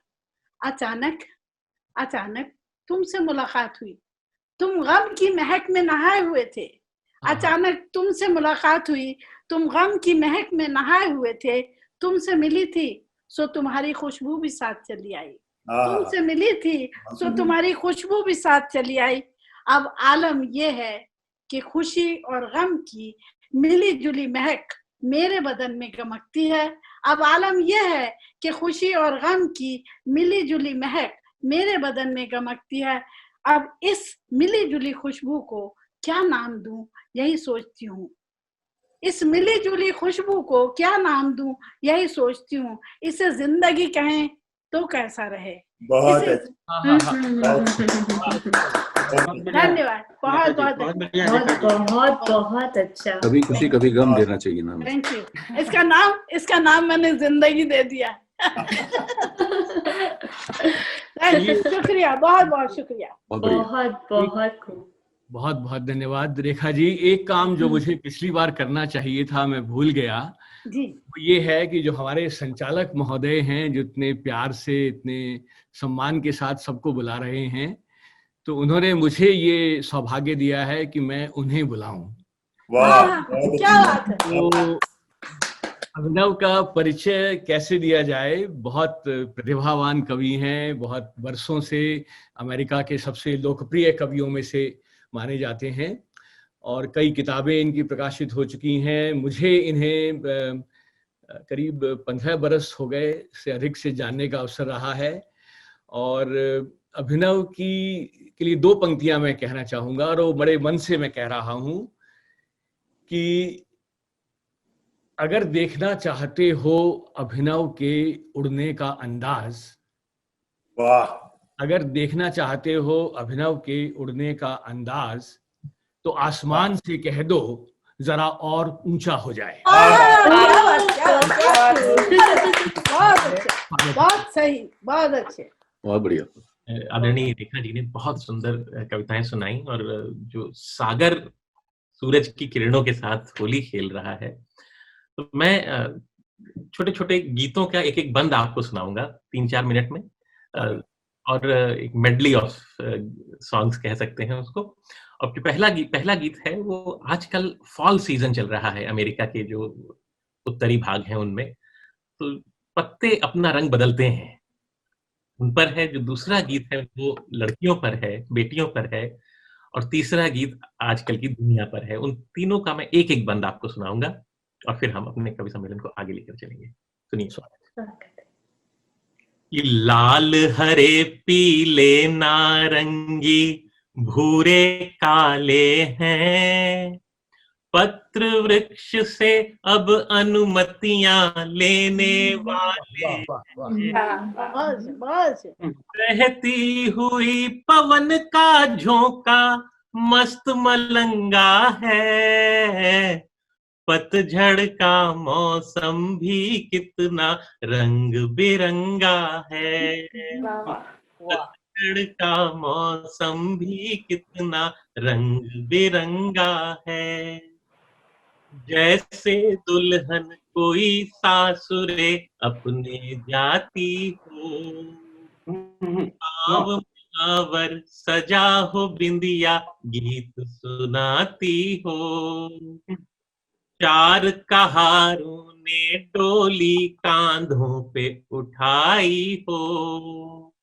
अचानक तुमसे मुलाकात हुई, तुम गम की महक में नहाए हुए थे। अचानक तुमसे मुलाकात हुई, तुम गम की महक में नहाए हुए थे। तुमसे मिली थी सो तुम्हारी खुशबू भी साथ चली आई। तुमसे मिली थी सो तुम्हारी खुशबू भी साथ चली आई। अब आलम यह है कि खुशी और गम की मिली जुली महक मेरे बदन में गमकती है। अब आलम यह है कि खुशी और गम की मिली जुली महक मेरे बदन में गमकती है। अब इस मिली जुली खुशबू को क्या नाम दूं, यही सोचती हूँ। इस मिली जुली खुशबू को क्या नाम दूं, यही सोचती हूँ। इसे जिंदगी कहें तो कैसा रहे। बहुत इसे धन्यवाद, बहुत बहुत बहुत बहुत अच्छा। कभी खुशी कभी गम देना चाहिए नाम। Thank you. इसका नाम मैंने जिंदगी दे दिया। शुक्रिया, बहुत बहुत शुक्रिया। बहुत बहुत खूब। बहुत बहुत धन्यवाद रेखा जी। एक काम जो मुझे पिछली बार करना चाहिए था मैं भूल गया, जी। वो ये है कि जो हमारे संचालक महोदय हैं, जो इतने प्यार से इतने सम्मान के साथ सबको बुला रहे हैं, तो उन्होंने मुझे ये सौभाग्य दिया है कि मैं उन्हें बुलाऊं। वाह, क्या बात है। तो अभिनव का परिचय कैसे दिया जाए? बहुत प्रतिभावान कवि हैं, बहुत वर्षों से अमेरिका के सबसे लोकप्रिय कवियों में से माने जाते हैं और कई किताबें इनकी प्रकाशित हो चुकी हैं। मुझे इन्हें करीब 15 बरस हो गए से अधिक से जानने का अवसर रहा है। और अभिनव के लिए 2 पंक्तियां मैं कहना चाहूंगा और वो बड़े मन से मैं कह रहा हूं कि अगर देखना चाहते हो अभिनव के उड़ने का अंदाज, वाह, अगर देखना चाहते हो अभिनव के उड़ने का अंदाज, तो आसमान से कह दो जरा और ऊंचा हो जाए। बहुत सही, बहुत अच्छे, बहुत बढ़िया। आदरणीय रेखा जी ने बहुत सुंदर कविताएं सुनाई और जो सागर सूरज की किरणों के साथ होली खेल रहा है, तो मैं छोटे छोटे गीतों का एक एक बंद आपको सुनाऊंगा 3-4 मिनट में, और एक मेडली ऑफ सॉन्ग्स कह सकते हैं उसको। और पहला गीत है, वो आजकल फॉल सीजन चल रहा है अमेरिका के जो उत्तरी भाग हैं उनमें, तो पत्ते अपना रंग बदलते हैं, उन पर है। जो दूसरा गीत है वो लड़कियों पर है, बेटियों पर है, और तीसरा गीत आजकल की दुनिया पर है। उन तीनों का मैं एक एक बंद आपको सुनाऊंगा और फिर हम अपने कवि सम्मेलन को आगे लेकर चलेंगे। सुनिए। ये लाल हरे पीले नारंगी भूरे काले हैं, पत्र वृक्ष से अब अनुमतियां लेने वाले, बहती हुई पवन का झोंका मस्त मलंगा है, पतझड़ का मौसम भी कितना रंग बिरंगा है, पतझड़ का मौसम भी कितना रंग बिरंगा है, जैसे दुल्हन कोई सासुरे अपने जाती हो, आवर सजा हो बिंदिया गीत सुनाती हो, 4 कहारों ने डोली कांधों पे उठाई हो,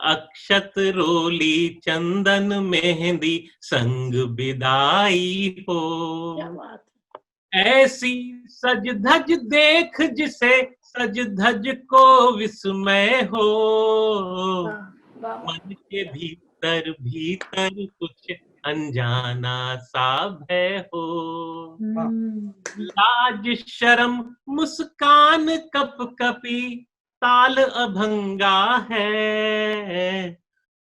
अक्षत रोली चंदन मेहंदी संग बिदाई हो, ऐसी सज धज देख जिसे सज धज को विस्मय हो, मन के भीतर भीतर कुछ अनजाना सा भय हो, लाज शर्म मुस्कान कप कपी ताल अभंगा है,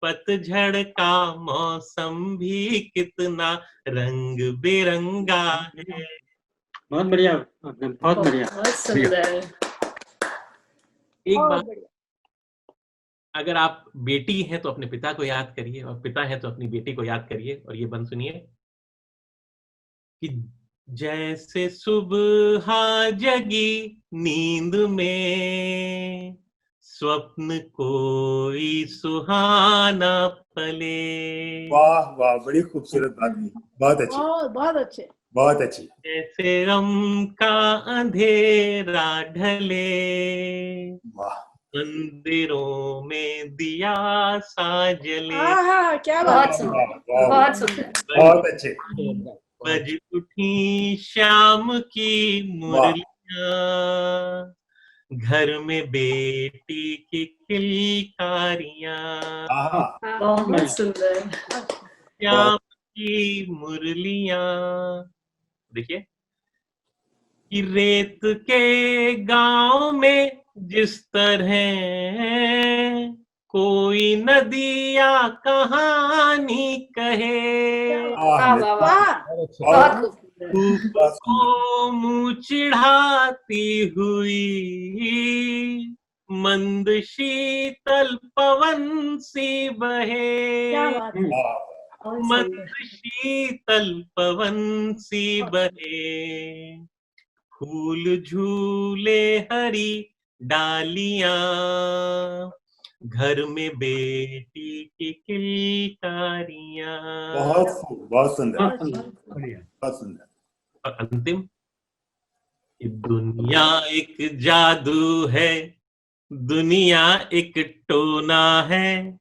पतझड़ का मौसम भी कितना रंग बिरंगा है। बहुत बढ़िया, बहुत बढ़िया, बहुत सुंदर। एक बात, अगर आप बेटी हैं तो अपने पिता को याद करिए, और पिता हैं तो अपनी बेटी को याद करिए। और ये बंद सुनिए कि जैसे सुबह जगी नींद में, स्वप्न कोई सुहाना पले। वाह वाह, बड़ी खूबसूरत बात की, बहुत अच्छी, बहुत अच्छे, बहुत अच्छी। जैसे गम का अंधेरा ढले, वाह, मंदिरों में दिया सा जले। क्या बहुत सुंदर, बहुत सुंदर, बहुत अच्छे। बज उठी शाम की मुरलियां, घर में बेटी की किलकारियां, बहुत सुंदर, शाम की मुरलियां। देखिए, कि रेत के गांव में जिस तरह कोई नदी या कहानी कहे, वाह वाह वाह, बहुत खूब। धूप को मुंह चिढ़ाती हुई मंद शीतल पवन सी बहे, क्या बात है, मंद शीतल पवन सी बहे, फूल झूले हरी डालियां, घर में बेटी की किलकारियां। बहुत खूब, बहुत सुंदर, बढ़िया। बहुत सुंदर। और अंतिम, दुनिया एक जादू है, दुनिया एक टोना है,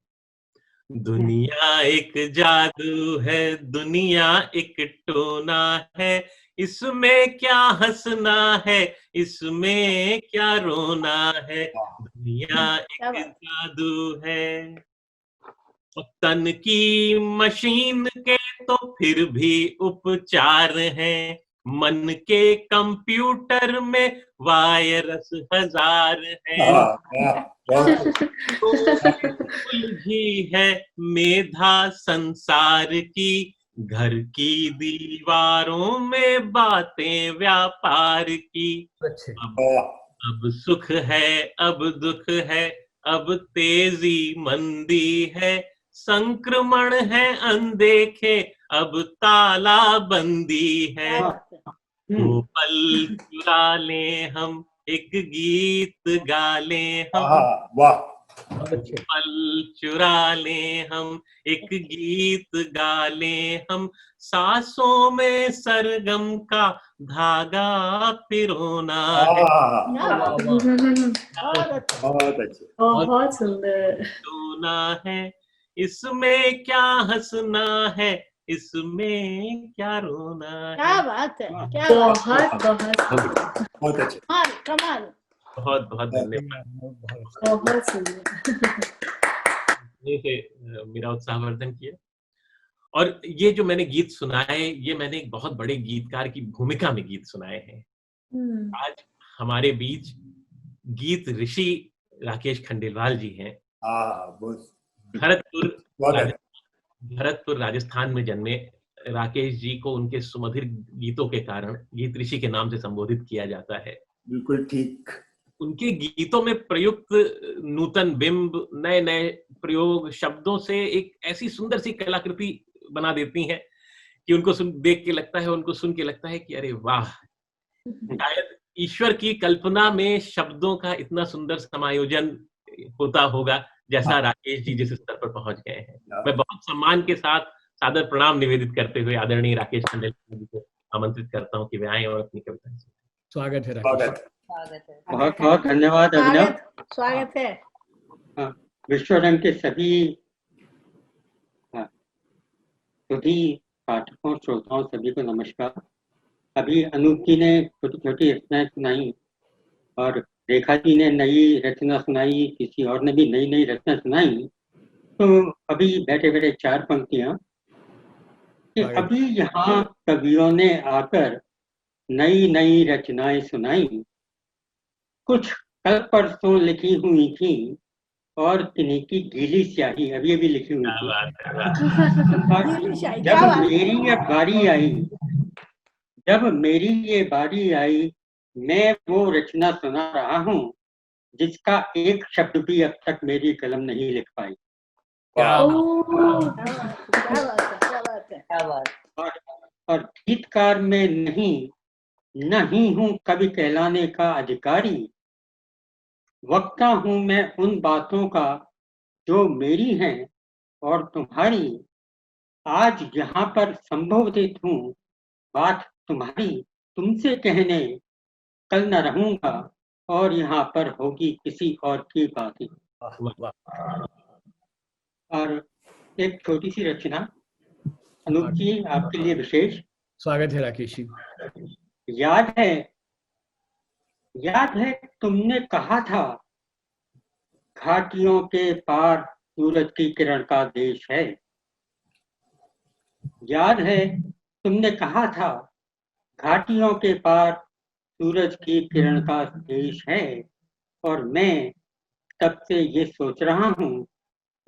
दुनिया एक जादू है, दुनिया एक टोना है, इसमें क्या हंसना है, इसमें क्या रोना है, दुनिया एक जादू है। तन की मशीन के तो फिर भी उपचार हैं, मन के कंप्यूटर में वायरस हजार हैं, उलझी है मेधा संसार की, घर की दीवारों में बातें व्यापार की, अब सुख है अब दुख है, अब तेजी मंदी है, संक्रमण है अनदेखे, अब ताला बंदी है, वो पल चुरा लें हम, एक गीत गा लें हम, वाह, पल चुरा लें हम, एक गीत गा लें हम, सांसों में सरगम का धागा पिरोना है, बहुत अच्छे, बहुत सुंदर। रोना है, इसमें क्या हंसना है, इसमें क्या रोना है। क्या बात है, क्या बहुत बहुत बहुत अच्छे, कमाल। बहुत बहुत धन्यवाद, बहुत सुंदर। मेरा उत्साहवर्धन किया। और ये जो मैंने गीत सुनाए, ये मैंने एक बहुत बड़े गीतकार की भूमिका में गीत सुनाए हैं। आज हमारे बीच गीत ऋषि राकेश खंडेलवाल जी हैं। भरतपुर राजस्थान में जन्मे राकेश जी को उनके सुमधुर गीतों के कारण गीत ऋषि के नाम से संबोधित किया जाता है। बिल्कुल ठीक। उनके गीतों में प्रयुक्त नूतन बिंब, नए नए प्रयोग शब्दों से एक ऐसी सुंदर सी कलाकृति बना देती हैं कि उनको देख के लगता है, उनको सुन के लगता है कि अरे वाह, शायद ईश्वर की कल्पना में शब्दों का इतना सुंदर समायोजन होता होगा जैसा राकेश जी जिस स्तर पर पहुंच गए हैं। मैं बहुत सम्मान के साथ सादर प्रणाम निवेदित करते हुए आदरणीय राकेश खंडेलवाल जी को आमंत्रित करता हूं कि वे आए और अपनी कविता सुनाएं। स्वागत है राकेश। बहुत बहुत धन्यवाद अभिनव। स्वागत है। विश्वरंग के सभी पाठकों, श्रोताओं सभी को नमस्कार। अभी अनूप जी ने छोटी छोटी रचनाएं सुनाई और रेखा जी ने नई रचना सुनाई, किसी और ने भी नई नई रचना सुनाई। तो अभी बैठे बैठे चार पंक्तियां कि अभी यहाँ कवियों ने आकर नई नई रचनाएं सुनाई, कुछ कल परसों लिखी हुई थी और किन्हीं की गीली स्याही अभी अभी लिखी हुई थी। जब मेरी ये बारी आई, जब मेरी ये बारी आई, मैं वो रचना सुना रहा हूँ जिसका एक शब्द भी अब तक मेरी कलम नहीं लिख पाई। और गीतकार में नहीं हूँ कवि कहलाने का अधिकारी, वक्ता हूँ मैं उन बातों का जो मेरी हैं और तुम्हारी, आज यहाँ पर संबोधित हूँ बात तुम्हारी, तुमसे कहने कल न रहूंगा और यहाँ पर होगी किसी और की बातें। और एक छोटी सी रचना अनूप जी आपके लिए विशेष। स्वागत है राकेश जी। याद है तुमने कहा था घाटियों के पार सूरज की किरण का देश है। याद है तुमने कहा था घाटियों के पार सूरज की किरण का देश है, और मैं तब से ये सोच रहा हूँ,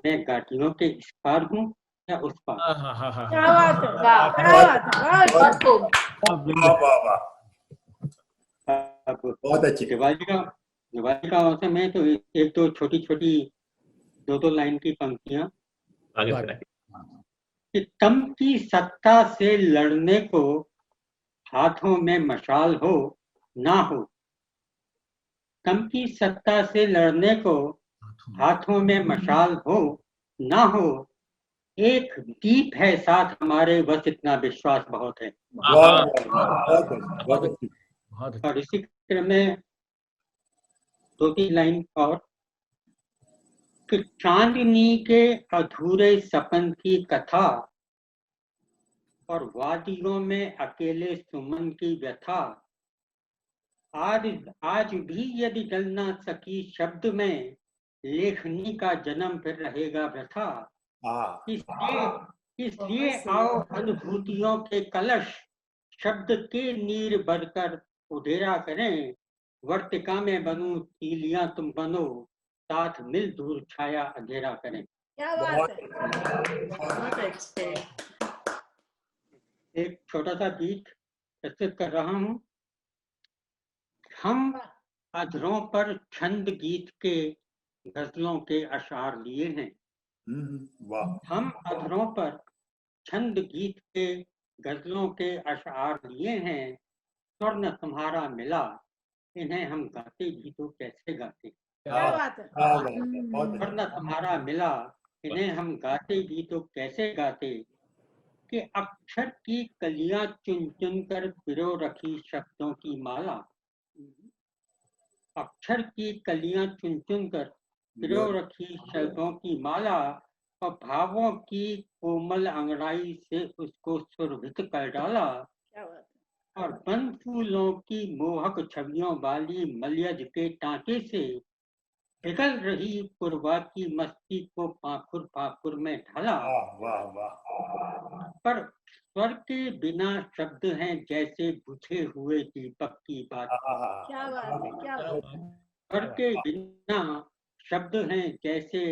मैं घाटियों के इस पार हूँ या उस पार। क्या बात है, क्या बात है, बहुत खूब। अब दिवाली का मौसम है, तो एक दो छोटी छोटी दो लाइन की पंक्तियां। कि तम की सत्ता से लड़ने को हाथों में मशाल हो ना हो, तम की सत्ता से लड़ने को हाथों में मशाल हो ना हो, एक दीप है साथ हमारे, बस इतना विश्वास बहुत है। और इसी क्रम में दो तीन लाइन और। कि चांदनी के अधूरे सपन की कथा और वादियों में अकेले सुमन की व्यथा, आज भी यदि डल ना सकी शब्द में, लेखनी का जन्म फिर रहेगा व्यथा। इसलिए आओ अनुभूतियों के कलश, शब्द के नीर भरकर उधेरा करें, वर्तिका में बनूं तीलियां तुम बनो, साथ मिल दूर छाया अंधेरा करें। क्या बात है, बहुत अच्छे। एक छोटा सा गीत प्रस्तुत कर रहा हूँ। हम अधरों पर छंद गीत के गजलों के अशार लिए हैं। हम अधरों पर छंद गीत के गजलों के अशार लिए हैं, स्वर्ण तुम्हारा मिला, इन्हें हम गाते भी तो कैसे गाते। क्या बात है, स्वर्ण तुम्हारा मिला, इन्हें हम गाते भी तो कैसे गाते। कि अक्षर की कलियां चुन चुन कर पिरो रखी शब्दों की माला, अक्षर की कलियां चुन चुन कर पिरो रखी शब्दों की माला, और भावों की कोमल अंगड़ाई से उसको सुरभित कर डाला। और बंद फूलों की मोहक छवियों वाली मलयज के टांके से पिघल रही पूर्वा की मस्ती को पाखुर पाखुर में ढाला। पर स्वर के बिना शब्द हैं जैसे बुझे हुए दीपक की बात। क्या बात है, क्या बात है। स्वर के बिना शब्द हैं जैसे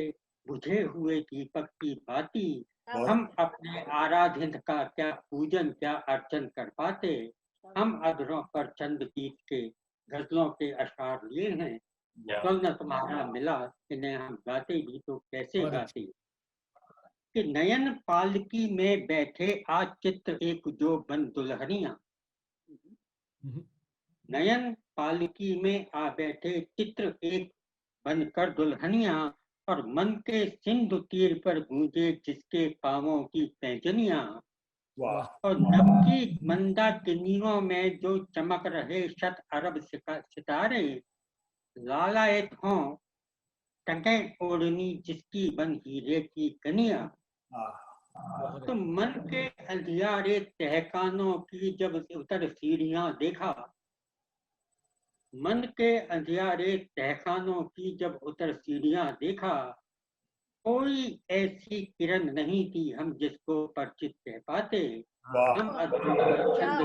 बुझे हुए दीपक की बाती, हम अपने आराध्य का क्या पूजन क्या अर्चन कर पाते। हम अधरों पर चंद गीत के गजलों के अशार लिए हैं, स्वर्ण तुम्हारा मिला, इन्हें हम गाते भी तो कैसे गाते। कि नयन पालकी में बैठे आज चित्र एक जो बन दुल्हनिया, नयन पालकी में आ बैठे चित्र एक बनकर दुल्हनिया, और मन के सिंधु तीर पर गूंजे जिसके पांवों की पैंजनिया। और नभ की मंदाकिनियों में जो चमक रहे शत अरब सितारे, लालायत हों टंगे ओढ़नी जिसकी बन हीरे की कनिया। तो मन के अंधियारे तहखानों की जब उतर सीढ़ियां देखा, मन के अंधियारे तहखानों की जब उतर सीढ़ियां देखा, कोई ऐसी किरण नहीं थी हम जिसको परिचित कह पाते। हम अधरों पर छंद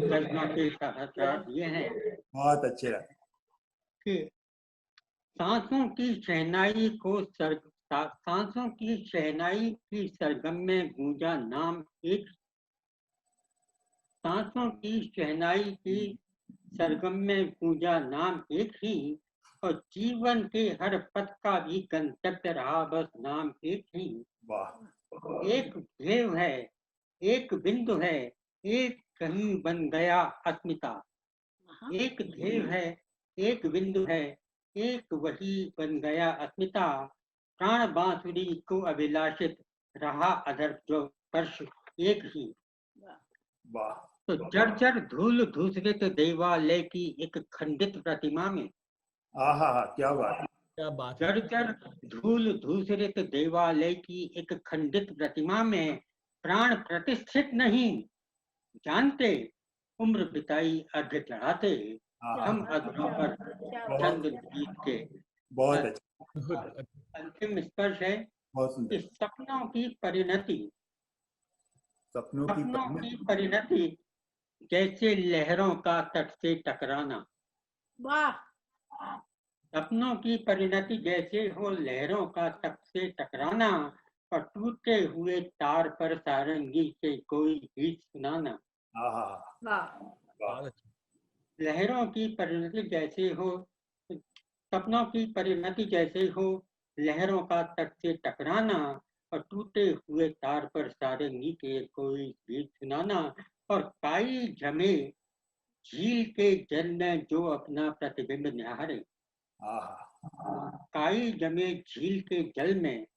गजलों के सहस्रार दिए हैं। बहुत अच्छे कि सांसों की शहनाई को सांसों की शहनाई की सरगम में गूंजा नाम एक, सांसों की शहनाई की सरगम में गूंजा नाम एक ही, और जीवन के हर पथ का भी गंतव्य रहा बस नाम एक ही। एक ध्येय है, एक बिंदु है, एक कहीं बन गया अस्मिता। एक ध्येय है, एक बिंदु है, एक वही बन गया अस्मिता। प्राण बांसुरी को अभिलाषित रहा अधर जो स्पर्श एक ही। तो जर्जर धूल धूसरित देवालय की एक खंडित प्रतिमा में, क्या बात, क्या बात। जर्जर धूल धूसरित देवालय की एक खंडित प्रतिमा में प्राण प्रतिष्ठित नहीं जानते, उम्र बिताई अर्घ्य चढ़ाते। हम अधरों पर चंद गीत के बहुत अच्छा, अंतिम स्पर्श है। कि सपनों की परिणति जैसे लहरों का तट से टकराना। वाह। सपनों की परिणति जैसे हो लहरों का तट से टकराना, और टूटे हुए तार पर सारंगी से कोई गीत सुनाना। वाह। लहरों की परिणति जैसे हो, सपनों की परिणति जैसे हो लहरों का तट से टकराना, और टूटे हुए तार पर सारंगी के कोई गीत सुनाना। और काई जमे झील के जल में जो अपना प्रतिबिंब निहारे। काई जमे झील के जल में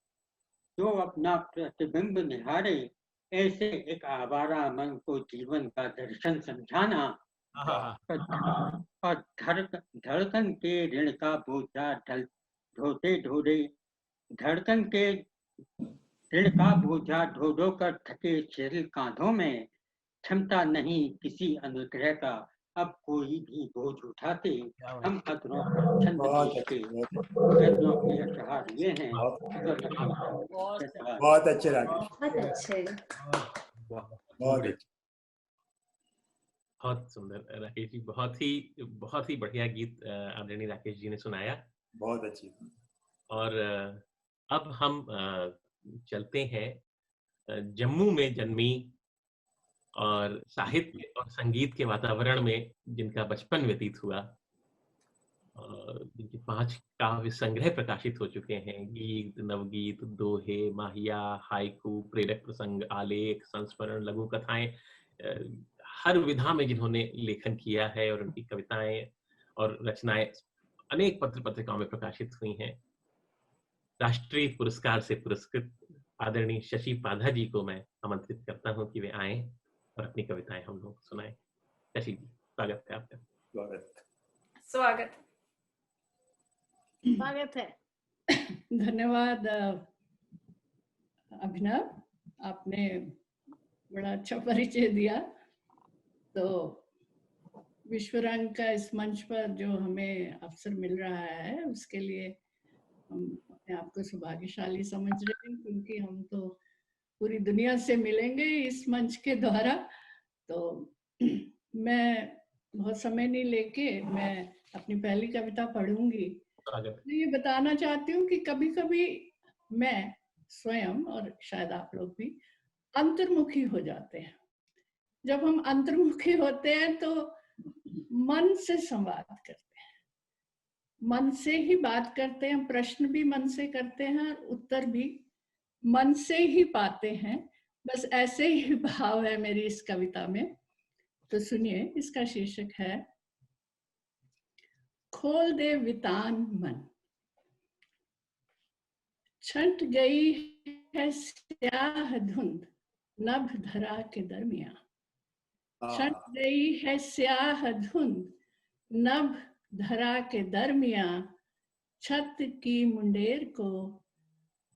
जो अपना प्रतिबिंब निहारे, ऐसे एक आवारा मन को जीवन का दर्शन समझाना। और धड़कन के ऋण का बोझा ढोते ढोते, धड़कन के ऋण का बोझा ढो ढो कर थके शरीर कांधों में, क्षमता नहीं किसी अनुग्रह का अब कोई भी बोझ उठाते। हम कदरों पर छंद देश के गजलों के अशहार ये हैं। बहुत अच्छे राकेश, बहुत अच्छे। बहुत अच्छे। बहुत सुंदर राकेश जी, बहुत ही बढ़िया गीत आदरणीय राकेश जी ने सुनाया। बहुत अच्छी। और अब हम चलते हैं जम्मू में जन्मी और साहित्य और संगीत के वातावरण में जिनका बचपन व्यतीत हुआ, जिनके 5 काव्य संग्रह प्रकाशित हो चुके हैं, गीत, नवगीत, दोहे, माहिया, हाइकू, प्रेरक प्रसंग, आलेख, संस्मरण, लघु कथाएं, हर विधा में जिन्होंने लेखन किया है, और उनकी कविताएं और रचनाएं अनेक पत्र पत्रिकाओं में प्रकाशित हुई हैं। राष्ट्रीय पुरस्कार से पुरस्कृत आदरणीय शशि पाधा जी को मैं आमंत्रित करता हूं कि वे आएं और अपनी कविताएं हम लोग सुनाएं। शशि जी, स्वागत है आपका। स्वागत है। धन्यवाद अभिनव, आपने बड़ा अच्छा परिचय दिया। तो विश्व रंग का इस मंच पर जो हमें अवसर मिल रहा है, उसके लिए हम अपने आप को सौभाग्यशाली समझ रहे हैं, क्योंकि हम तो पूरी दुनिया से मिलेंगे इस मंच के द्वारा। तो मैं बहुत समय नहीं लेके मैं अपनी पहली कविता पढ़ूंगी। मैं ये बताना चाहती हूँ कि कभी कभी मैं स्वयं, और शायद आप लोग भी, अंतर्मुखी हो जाते हैं। जब हम अंतर्मुखी होते हैं तो मन से संवाद करते हैं, मन से ही बात करते हैं, प्रश्न भी मन से करते हैं, उत्तर भी मन से ही पाते हैं। बस ऐसे ही भाव है मेरी इस कविता में। तो सुनिए, इसका शीर्षक है खोल दे वितान मन। छंट गई है स्याह धुंध नभ धरा के दरमियां। छंट गई है स्याह धुंध नभ धरा के दरमियां। छत की मुंडेर को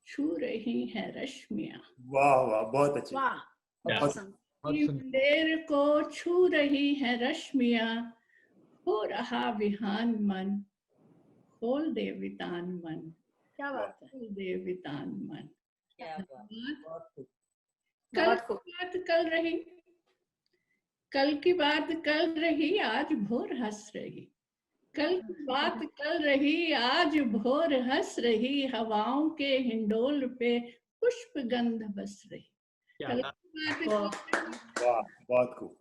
छू रही है रश्मियां। वाह वाह, बहुत अच्छे। मुंडेर को छू रही है रश्मियां। हो रहा विहान मन, खोल दे वितान मन। क्या बात है। खोल दे वितान मन। क्या बात। कल की बात कल रही, कल की बात कल रही, आज भोर हंस रही। कल की बात कल रही, आज भोर हंस रही। हवाओं के हिंडोल पे पुष्प गंध बस रही। कल की बात, बहुत खूब,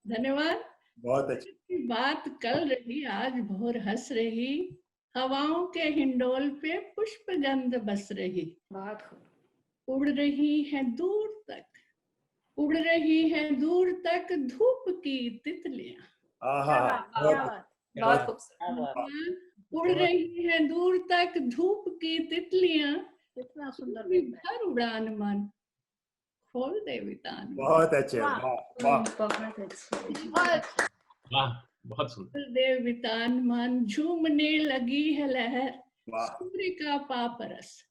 धन्यवाद। बहुत अच्छी। की बात कल रही, आज भोर हंस रही। हवाओं के हिंडोल पे पुष्प गंध बस रही। उड़ रही है दूर तक, उड़ रही है दूर तक धूप की तितलियां। बहुत खूबसूरत। उड़ रही है दूर तक धूप की तितलियां। कितना सुंदर। भर उड़ान मन, खोल दे वितान। बहुत अच्छे, वाह वाह, बहुत अच्छे। वाह, बहुत सुंदर। खोल दे वितान मन, झूमने लगी है लहर सूर्य का पापरस।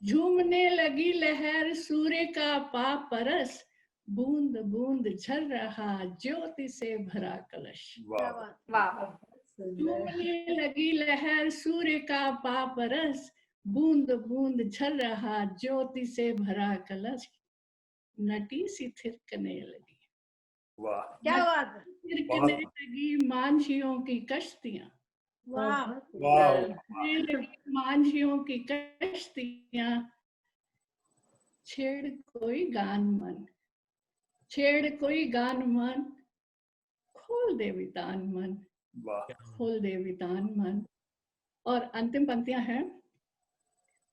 झूमने लगी लहर सूर्य का पापरस। बूंद बूंद झर रहा ज्योति से भरा कलश। वाह। झूमने लगी लहर सूर्य का पापरस। बूंद बूंद झर रहा ज्योति से भरा कलश। नटी सी थिरकने लगी, वाह क्या बात है, तिरकने लगी मांझियों की कश्तियां, वाह वाह तिरकने लगी मांझियों की कश्तियां, छेड़ कोई गान मन, छेड़ कोई गान मन, खोल दे वितान मन, वाह खोल दे वितान मन। और अंतिम पंक्तियां हैं,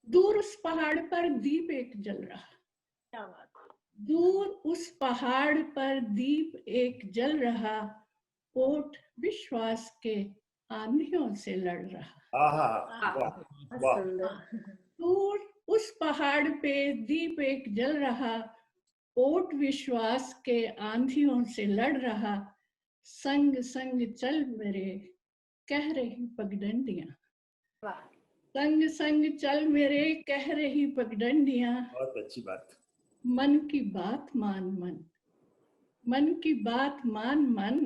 दूर उस पहाड़ पर दीप एक जल रहा, क्या बात है, दूर उस पहाड़ पर दीप एक जल रहा, ओठ विश्वास के आंधियों से लड़ रहा। आहा वाह वाह दूर उस पहाड़ पे दीप एक जल रहा, ओट विश्वास के आंधियों से लड़ रहा, संग संग चल मेरे कह रही पगडंडियां, संग संग चल मेरे कह रही पगडंडियां, बहुत अच्छी बात। मन की बात मान मन, मन की बात मान मन,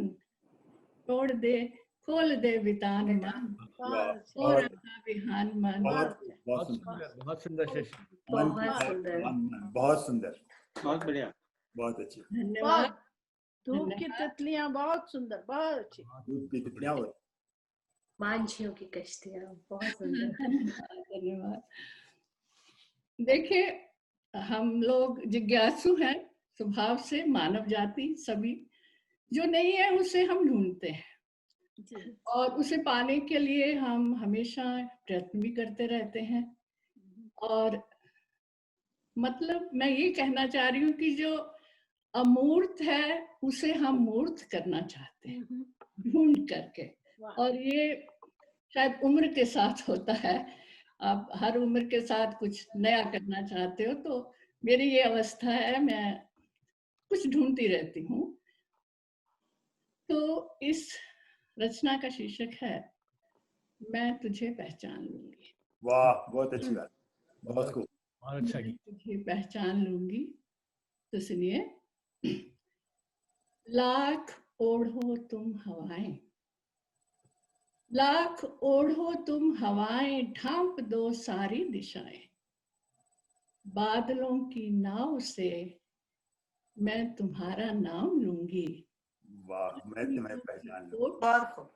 तोड़ दे खोल दे वितान मन, और अपना विहान मन। बहुत सुंदर, बहुत सुंदर शशि। बहुत सुंदर, बहुत बढ़िया, बहुत अच्छी। धन्यवाद। धूप की तितलियां बहुत सुंदर, बहुत अच्छी। धूप की तितलियां, मांझियों की कश्तियां, बहुत सुंदर। धन्यवाद। देखिए, हम लोग जिज्ञासु हैं स्वभाव से, मानव जाति सभी, जो नहीं है उसे हम ढूंढते हैं और उसे पाने के लिए हम हमेशा प्रयत्न भी करते रहते हैं। और मतलब मैं ये कहना चाह रही हूँ कि जो अमूर्त है उसे हम मूर्त करना चाहते हैं ढूंढ करके, और ये शायद उम्र के साथ होता है। आप हर उम्र के साथ कुछ नया करना चाहते हो, तो मेरी ये अवस्था है, मैं कुछ ढूंढती रहती हूँ। तो इस रचना का शीर्षक है मैं तुझे पहचान लूंगी। वाह बहुत अच्छी बात, बहुत खूब, बहुत अच्छा मैं तुझे पहचान लूंगी। तो सुनिए, लाख ओढ़ो तुम हवाएं, लाख ओढ़ो तुम हवाएं, ढांप दो सारी दिशाएं, बादलों की नाव से मैं तुम्हारा नाम लूंगी। वाह मैं तुम्हें पहचान लूं, बहुत खूब,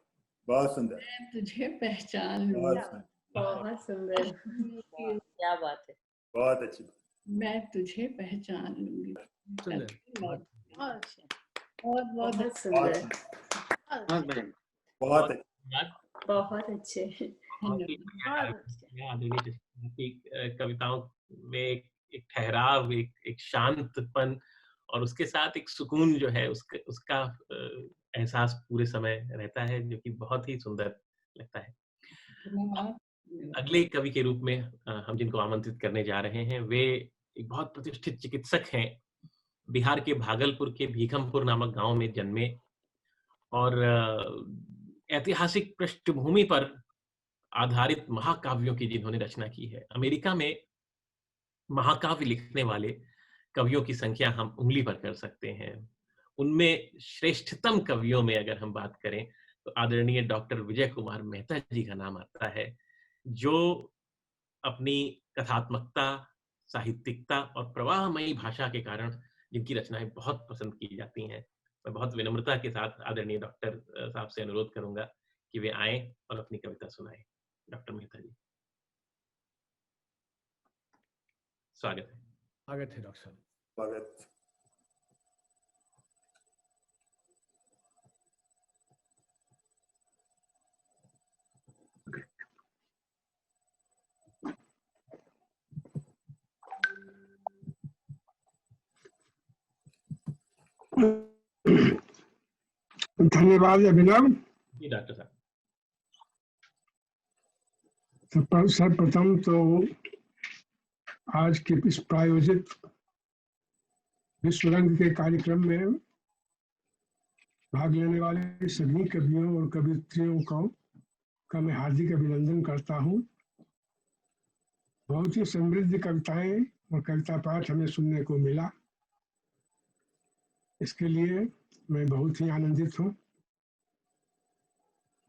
बहुत सुंदर, मैं तुझे पहचान लूंगी। बहुत सुंदर, क्या बात है, बहुत अच्छी बात, मैं तुझे पहचान लूंगी। सुंदर, बहुत सुंदर, बहुत बढ़िया, बहुत अच्छी, बहुत अच्छे। कविताओं में एक ठहराव, एक शांतपन और उसके साथ एक सुकून जो है उसका एहसास पूरे समय रहता है, जो कि बहुत ही सुंदर लगता है। अगले कवि के रूप में हम जिनको आमंत्रित करने जा रहे हैं वे एक बहुत प्रतिष्ठित चिकित्सक हैं। बिहार के भागलपुर के भीखमपुर नामक गांव में जन्मे और ऐतिहासिक पृष्ठभूमि पर आधारित महाकाव्यों की जिन्होंने रचना की है। अमेरिका में महाकाव्य लिखने वाले कवियों की संख्या हम उंगली पर कर सकते हैं। उनमें श्रेष्ठतम कवियों में अगर हम बात करें तो आदरणीय डॉक्टर विजय कुमार मेहता जी का नाम आता है, जो अपनी कथात्मकता, साहित्यिकता और प्रवाहमयी भाषा के कारण जिनकी रचनाएं बहुत पसंद की जाती हैं। मैं बहुत विनम्रता के साथ आदरणीय डॉक्टर साहब से अनुरोध करूंगा कि वे आएं और अपनी कविता सुनाएं। डॉक्टर मेहता जी, स्वागत है। स्वागत है डॉक्टर साहब। स्वागत। धन्यवाद अभिनव जी डॉक्टर साहब। सर्वप्रथम तो आज के इस प्रायोजित विश्व रंग के कार्यक्रम में भाग लेने वाले सभी कवियों और कवियत्रियों का मैं हार्दिक अभिनंदन करता हूं। बहुत ही समृद्ध कविताएं और कविता पाठ हमें सुनने को मिला, इसके लिए मैं बहुत ही आनंदित हूँ।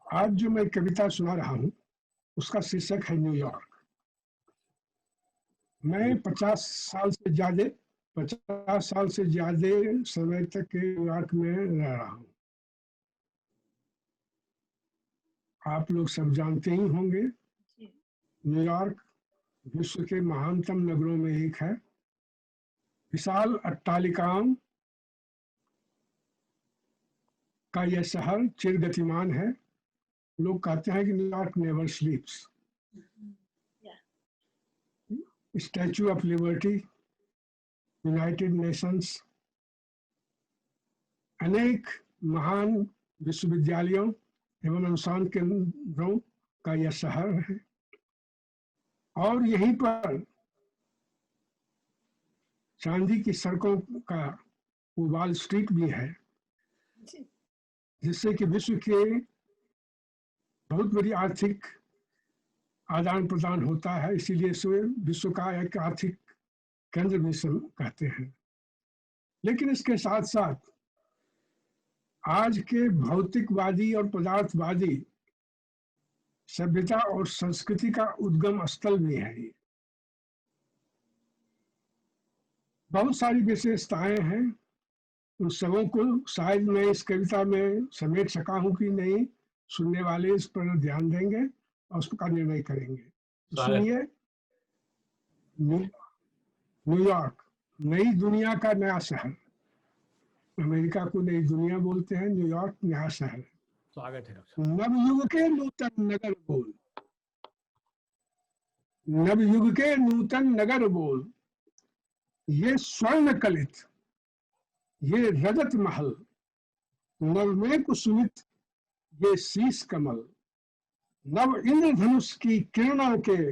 आज जो मैं कविता सुना रहा हूँ उसका शीर्षक है न्यूयॉर्क। मैं 50 साल से ज्यादा 50 साल से ज्यादा समय तक न्यूयॉर्क में रह रहा हूँ। आप लोग सब जानते ही होंगे, न्यूयॉर्क विश्व के महानतम नगरों में एक है। विशाल अट्टालिकाओं का यह शहर चिरगतिमान है। लोग कहते हैं कि New York never स्लीप्स। Statue of liberty, United Nations, अनेक महान विश्वविद्यालयों एवं अनुसंधान केंद्रों का यह शहर है। और यहीं पर चांदी की सड़कों का वॉल स्ट्रीट भी है, जिससे कि विश्व के बहुत बड़ी आर्थिक आदान प्रदान होता है। इसीलिए इसे विश्व का एक आर्थिक केंद्र भी कहते हैं। लेकिन इसके साथ साथ आज के भौतिकवादी और पदार्थवादी सभ्यता और संस्कृति का उद्गम स्थल भी है। ये बहुत सारी विशेषताएं हैं। उन सबों को शायद मैं इस कविता में समेट सका हूं कि नहीं, सुनने वाले इस पर ध्यान देंगे और उसका निर्णय करेंगे। सुनिए, न्यूयॉर्क नई दुनिया का नया शहर। अमेरिका को नई दुनिया बोलते हैं, न्यूयॉर्क नया शहर। स्वागत है। नवयुग के नूतन नगर बोल, नवयुग के नूतन नगर बोल, ये स्वर्ण कलित, ये रजत महल, नव में कुसुमित ये शीश कमल, नव इंद्रधनुष की किरणों के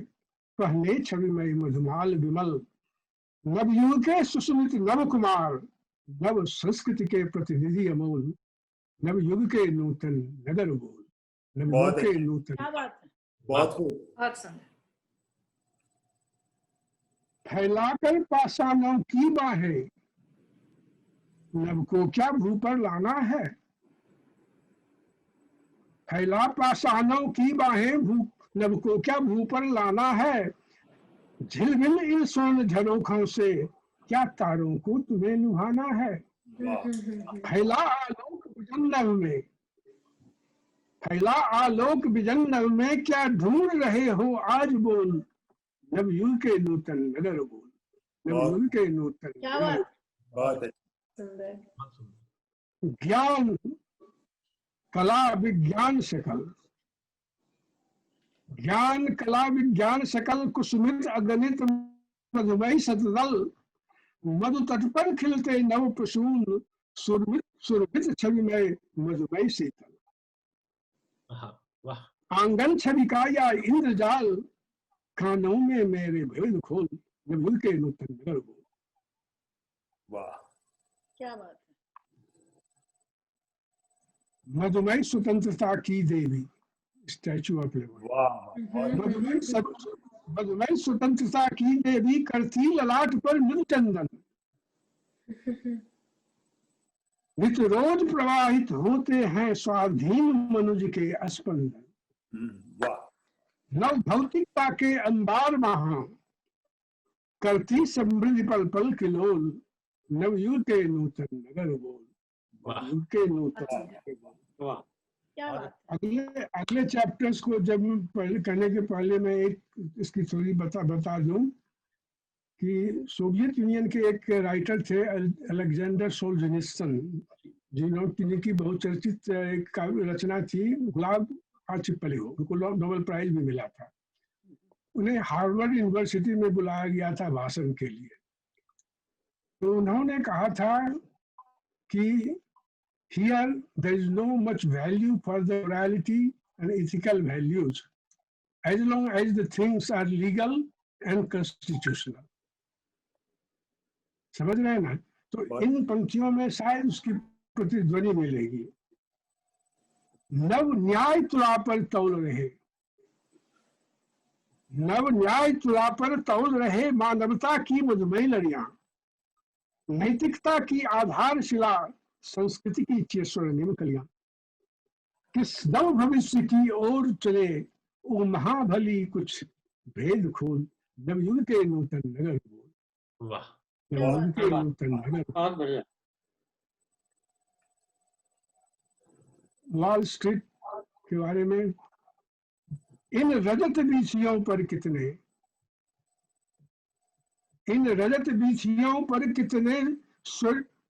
पहने छविमय मधुमाल विमल, नवयुग के सुस्मित नव कुमार, नव संस्कृति के प्रतिनिधि अमोल, नवयुग के नूतन नगर बोल, नवयुग के नूतन। क्या बात है, बहुत खूब। बहुत सुंदर। फैलाकर पाषाणों की बाहें, नव को क्या भू पर लाना है। फैला पाषाणों की बाहें, नव को क्या भू पर लाना है। झिलमिल इन स्वर्ण झरोखों से, क्या तारों को तुम्हें निभाना है। फैला आलोक विजन में, फैला आलोक विजन में, क्या ढूंढ रहे हो आज बोल, नवयुग के नूतन नगर बोल, नवयुग के नूतन। क्या बात, बहुत सुंदर। ज्ञान कला विज्ञान सकल, ज्ञान कला विज्ञान सकल, कुसुमित अगणित मधुमय सतदल, मधु तट पर खिलते नव प्रसून, सुरभित छविमय मधुमय शीतल। आंगन छवि का या इंद्रजाल, कानों में मेरे भेद खोल, नवयुग के नूतन नगर बोल। वाह, क्या बात है। मधुमय स्वतंत्रता की देवी, स्टैचू ऑफ लिबर्टी। मधुमय स्वतंत्रता की देवी, करती ललाट पर मृदु चंदन, नित रोज प्रवाहित होते हैं स्वाधीन मनुज के स्पंदन। नव भौतिकता के अंबार महा, करती समृद्धि पल पल किलोल, नवयुग के नूतन नगर बोल, नवयुग के नूतन नगर बोल। क्या बात। अगले चैप्टर्स को जब करने के पहले मैं एक इसकी थोड़ी बता दूं कि सोवियत यूनियन के एक राइटर थे अलेक्जेंडर सोल्जनित्सिन, जिनकी बहुत चर्चित एक रचना थी गुलाब आज छिपले हो, उनको नोबेल प्राइज भी मिला था। उन्हें हार्वर्ड यूनिवर्सिटी में बुलाया गया था भाषण के लिए। तो उन्होंने कहा था कि here there is no much value for the morality and ethical values as long as the things are legal and constitutional. समझ रहे हैं ना? तो इन पंक्तियों में शायद उसकी प्रतिध्वनि मिलेगी। नव न्याय तुला पर तौल रहे, नव न्याय तुला पर तौल रहे, मानवता की मधुमय लड़ियां, नैतिकता की आधारशिला, संस्कृति की स्वर्णिम कलियां, किस नव भविष्य की ओर चले वो महाभली कुछ भेद खोल, नवयुग के नूतन नगर बोल। वाह, नवयुग के नूतन नगर। बहुत बढ़िया। वॉल स्ट्रीट के बारे में, इन रजत बीछियों पर कितने, इन रजत बीछियों पर कितने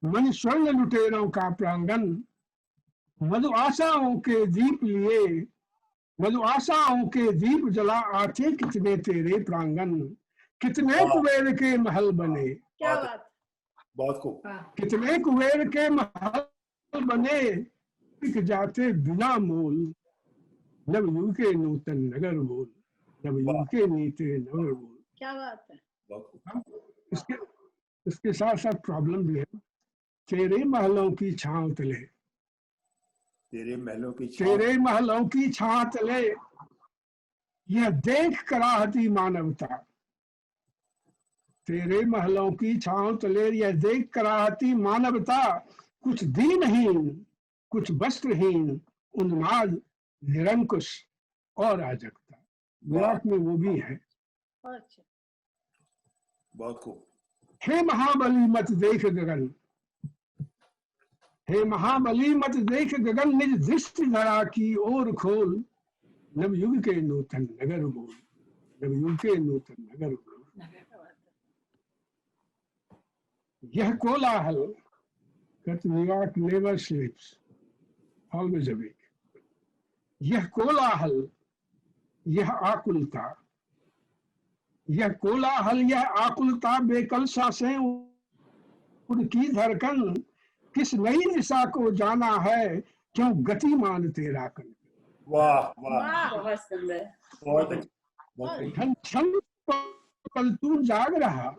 मन स्वर्ण लुटेरों का प्रांगण, मधु आशाओं के दीप लिए, मधु आशाओं के दीप जला आते कितने तेरे प्रांगण, कितने कुबेर के महल बने, क्या बात, बहुत खूब। कितने कुबेर के महल बने, बिक जाते बिना मोल, नवयुग के नूतन नगर बोल, नवयुग के नीते नगर बोल। क्या बात है। इसके इसके साथ साथ प्रॉब्लम भी है। तेरे महलों की छांव तले, तेरे महलों की तेरे महलों की छांव तले, यह देख कराहती मानवता, तेरे महलों की छांव तले यह देख कराहती मानवता, कुछ दीनहीन कुछ वस्त्रहीन, उन्माद निरंकुश और अराजकता। विराट में वो भी है। अच्छा, बहुत खूब। हे महाबली मत देख गगन, हे महाबली मत देख गगन, निज दृष्टि धरा की ओर खोल, नवयुग के नूतन नगर बोल, नवयुग के नूतन नगर बोल। यह कोलाहल, न्यूयॉर्क नेवर स्लीप्स, ऑलवेज अवेक। यह कोलाहल, यह आकुलता, यह कोलाहल, यह आकुलता, बेकल सांसें उनकी धड़कन, किस नई दिशा को जाना है, क्यों गतिमान तेरा कन। वाह वाह, बहुत सुंदर, बहुत अच्छा। क्षण क्षण पल तू जाग रहा,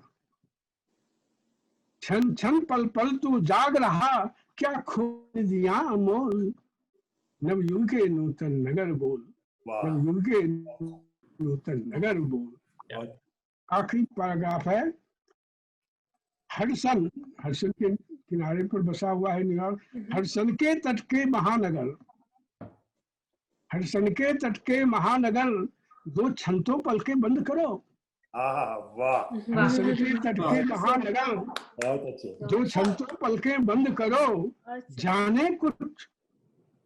क्षण क्षण पल पल तू जाग रहा, क्या खोज दिया अमोल, नवयुग के नूतन नगर बोल, नवयुग के नूतन नगर बोल। आखिरी पैराग्राफ है। हडसन, हडसन के किनारे पर बसा हुआ है न्यूयॉर्क, हडसन के तट के महानगर, हडसन के तट के महानगर, दो क्षण तो पलकें बंद करो। वाह, हडसन के तट के महानगर, बहुत अच्छे। दो क्षण तो पलकें बंद करो, जाने कुछ,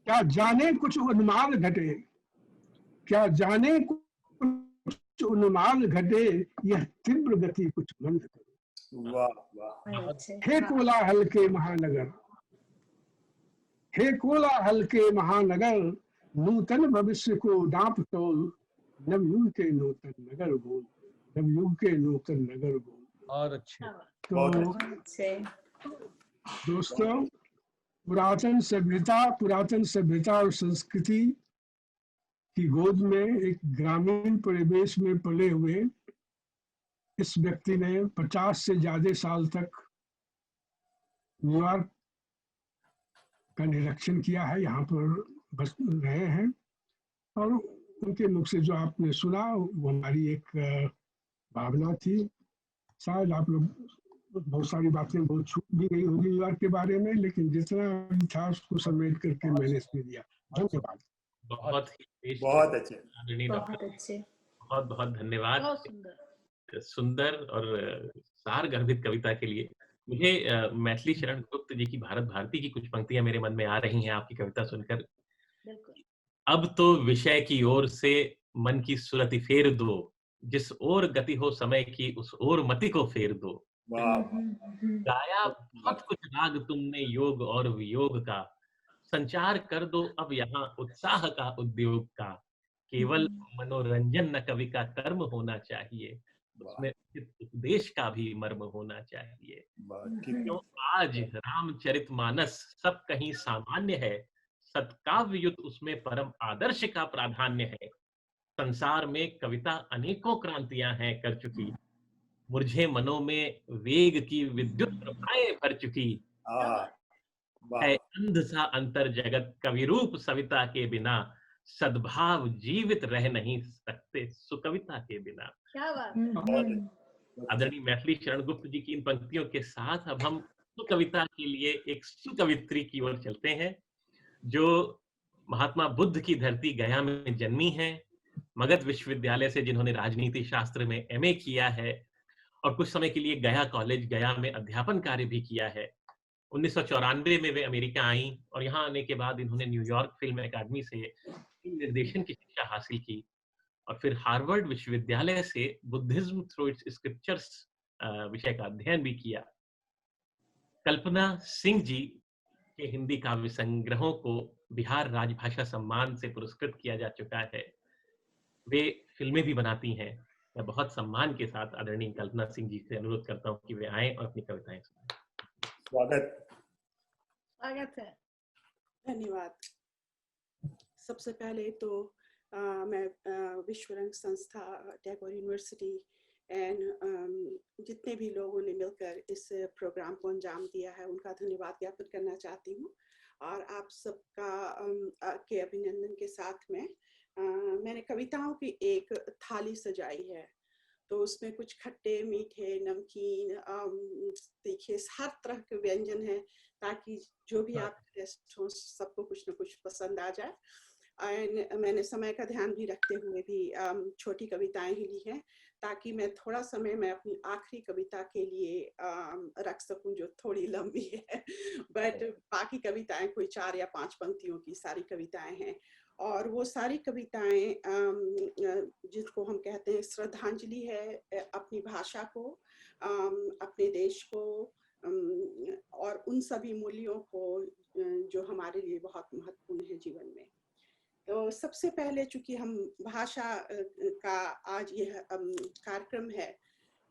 क्या जाने कुछ उन्माद घटे, क्या जाने कुछ उन्माद घटे, यह तीव्र गति कुछ मंद करो। वाह वाह। हे कोलाहल के महानगर, हे कोलाहल के महानगर, नूतन भविष्य को दांप तोल, नवयुग के नूतन नगर बोल, नवयुग के नूतन नगर बोल। और अच्छे। तो दोस्तों, पुरातन सभ्यता और संस्कृति की गोद में एक ग्रामीण परिवेश में पले हुए इस व्यक्ति ने 50 से ज्यादा साल तक न्यूयॉर्क का निरीक्षण किया है, यहाँ पर बस रहे हैं, और उनके मुख से जो आपने सुना वो हमारी एक भावना थी। शायद आप लोग बहुत सारी बातें बहुत छूट भी गई होगी न्यूयॉर्क के बारे में, लेकिन जितना भी था उसको समेट करके मैंने इसमें दिया। धन्यवाद। बहुत अच्छे, बहुत बहुत धन्यवाद। सुंदर और सार गर्भित कविता के लिए। मुझे मैथिली शरण गुप्त जी की भारत भारती की कुछ पंक्तियां मेरे मन में आ रही हैं आपकी कविता सुनकर। अब तो विषय की ओर से मन की सुरति फेर दो, जिस ओर गति हो समय की उस ओर मति को फेर दो। गाया बहुत कुछ राग तुमने योग और वियोग का, संचार कर दो अब यहाँ उत्साह का उद्योग का, केवल मनोरंजन न कवि का कर्म होना चाहिए, उसमें उपदेश का भी मर्म होना चाहिए। क्यों आज रामचरितमानस सब कहीं सामान्य है, सत्काव्य युत उसमें परम आदर्श का प्राधान्य है। संसार में कविता अनेकों क्रांतियां हैं कर चुकी, मुरझे मनों में वेग की विद्युत प्रभाएं भर चुकी। है अंध सा अंतर जगत कवि रूप सविता के बिना, सद्भाव जीवित रह नहीं सकते सुकविता के बिना। क्या बात। आदरणीय मैथिली शरण गुप्त जी की इन पंक्तियों के साथ अब हम सुकविता के लिए एक सुकवित्री की ओर चलते हैं, जो महात्मा बुद्ध की धरती गया में जन्मी है, मगध विश्वविद्यालय से जिन्होंने राजनीति शास्त्र में MA किया है, और कुछ समय के लिए गया कॉलेज गया में अध्यापन कार्य भी किया है। 1994 में वे अमेरिका आईं और यहाँ आने के बाद इन्होंने न्यूयॉर्क फिल्म अकादमी से फिल्म निर्देशन की शिक्षा हासिल की और फिर हार्वर्ड विश्वविद्यालय से बुद्धिज्म थ्रू इट्स स्क्रिप्चर्स विषय का अध्ययन भी किया। कल्पना सिंह जी के हिंदी काव्य संग्रहों को बिहार राजभाषा सम्मान से पुरस्कृत किया जा चुका है। वे फिल्में भी बनाती हैं। मैं बहुत सम्मान के साथ आदरणीय कल्पना सिंह जी से अनुरोध करता हूँ कि वे आएं और अपनी कविताएं सुनाएं। स्वागत है। धन्यवाद। सबसे पहले तो मैं विश्वरंग संस्था, टैगोर यूनिवर्सिटी एंड जितने भी लोगों ने मिलकर इस प्रोग्राम को अंजाम दिया है उनका धन्यवाद ज्ञापित करना चाहती हूँ। और आप सबका के अभिनंदन के साथ में मैंने कविताओं की एक थाली सजाई है। तो उसमें कुछ खट्टे, मीठे, नमकीन, तीखे, हर तरह के व्यंजन हैं ताकि जो भी आप टेस्ट हो सबको कुछ न कुछ पसंद आ जाए। और मैंने समय का ध्यान भी रखते हुए भी छोटी कविताएं ही ली हैं ताकि मैं थोड़ा समय मैं अपनी आखिरी कविता के लिए रख सकूं जो थोड़ी लंबी है। बट बाकी कविताएं कोई 4 या 5 पंक्तियों की सारी कविताएं हैं और वो सारी कविताएं जिसको हम कहते हैं श्रद्धांजलि है अपनी भाषा को, अपने देश को और उन सभी मूल्यों को जो हमारे लिए बहुत महत्वपूर्ण है जीवन में। तो सबसे पहले चूंकि हम भाषा का आज यह कार्यक्रम है,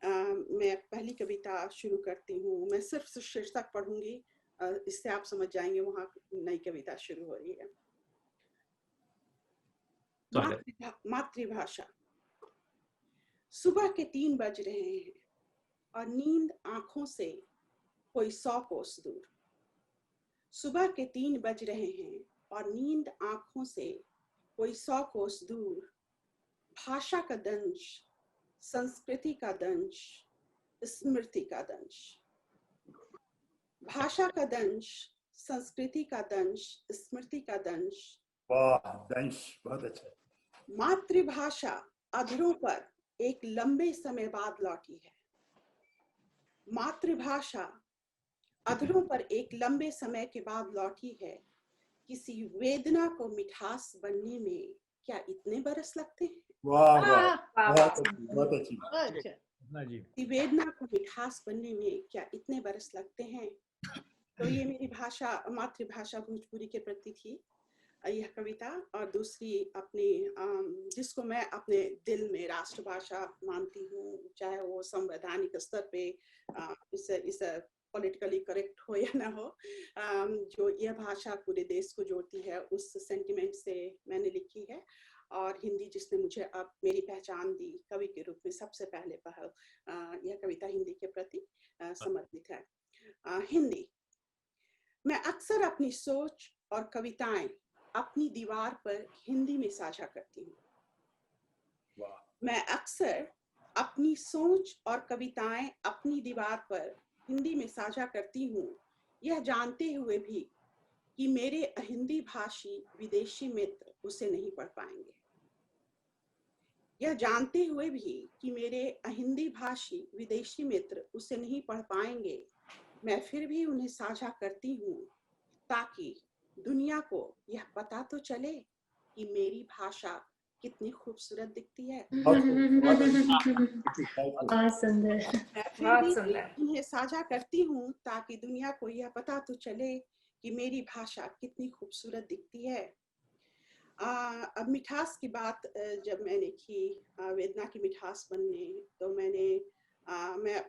मैं पहली कविता शुरू करती हूँ। मैं सिर्फ शीर्षक पढ़ूंगी, इससे आप समझ जाएंगे वहाँ नई कविता शुरू हो रही है। मातृभाषा। सुबह के 3 बज रहे हैं और नींद आंखों से कोई 100 कोस दूर। सुबह के 3 बज रहे हैं और नींद आंखों से कोई 100 कोस दूर। भाषा का दंश, संस्कृति का दंश, स्मृति का दंश। भाषा का दंश, संस्कृति का दंश, स्मृति का दंश। वाह, दंश बहुत अच्छा। मातृभाषा अधरों पर एक लंबे समय बाद लौटी है। मातृभाषा अधरों पर एक लंबे समय के बाद लौटी है। किसी वेदना को मिठास बनने में क्या इतने बरस लगते हैं? वाह बहुत अच्छी। किसी वेदना को मिठास बनने में क्या इतने बरस लगते हैं? तो ये मेरी भाषा, मातृभाषा भोजपुरी के प्रति थी यह कविता। और दूसरी अपनी जिसको मैं अपने दिल में राष्ट्रभाषा मानती हूँ, चाहे वो संवैधानिक स्तर पे इस पॉलिटिकली करेक्ट हो या ना हो, जो यह भाषा पूरे देश को जोड़ती है उस सेंटिमेंट से मैंने लिखी है। और हिंदी जिसने मुझे अब मेरी पहचान दी कवि के रूप में सबसे पहले पहल यह कविता हिंदी के प्रति समर्पित है। हिंदी। मैं अक्सर अपनी सोच और कविताएं अपनी दीवार पर हिंदी में साझा करती हूँ। मैं अक्सर अपनी सोच और कविताएं अपनी दीवार पर हिंदी में साझा करती हूँ, यह जानते हुए भी कि मेरे अहिंदी भाषी विदेशी मित्र उसे नहीं पढ़ पाएंगे। यह जानते हुए भी कि मेरे अहिंदी भाषी विदेशी मित्र उसे नहीं पढ़ पाएंगे, मैं फिर भी उन्हें साझा करती हूँ ताकि दुनिया को यह पता तो चले कि मेरी भाषा कितनी खूबसूरत दिखती है। उन्हें साझा करती हूँ ताकि दुनिया को यह पता तो चले कि मेरी भाषा कितनी खूबसूरत दिखती है। अब मिठास की बात जब मैंने की, वेदना की मिठास बनने, तो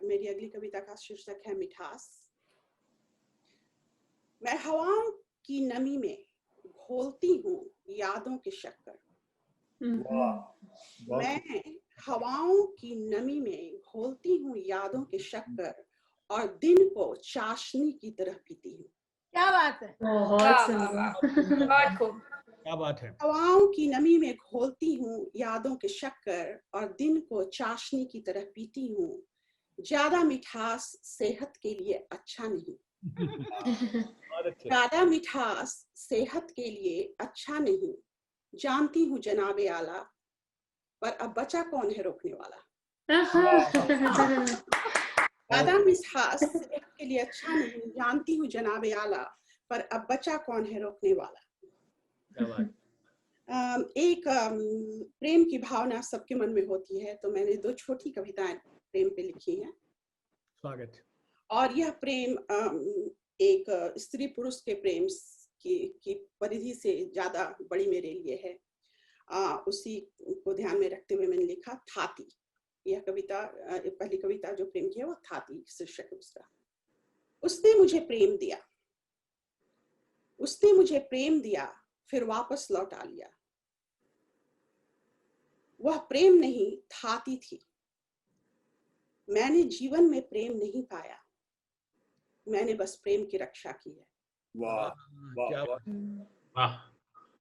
मेरी अगली कविता का शीर्षक है मिठास। मैं हवाओं की नमी में घोलती हूँ यादों के शक्कर। मैं हवाओं की नमी में घोलती हूँ यादों के शक्कर और दिन को चाशनी की तरह पीती हूँ। क्या बात है, बहुत खूब। क्या बात है। हवाओं की नमी में घोलती हूँ यादों के शक्कर और दिन को चाशनी की तरह पीती हूँ। ज्यादा मिठास सेहत के लिए अच्छा नहीं। ज्यादा मिठास सेहत के लिए अच्छा नहीं, जानती हूँ जनाबे आला, पर अब बचा कौन है रोकने वाला। बादाम इसहास सेहत के लिए अच्छा नहीं, जानती हूँ जनाबे आला, पर अब बचा कौन है रोकने वाला। एक प्रेम की भावना सबके मन में होती है, तो मैंने 2 छोटी कविताएं प्रेम पे लिखी हैं। स्वागत। और यह प्रेम एक स्त्री पुरुष के प्रेम की परिधि से ज्यादा बड़ी मेरे लिए है। उसी को ध्यान में रखते हुए मैंने लिखा थाती। यह कविता, पहली कविता जो प्रेम की है वो थाती शीर्षक है उसका। उसने मुझे प्रेम दिया, उसने मुझे प्रेम दिया, फिर वापस लौटा लिया। वह प्रेम नहीं थाती थी। मैंने जीवन में प्रेम नहीं पाया, मैंने बस प्रेम की रक्षा की है। वाह वाह वाह।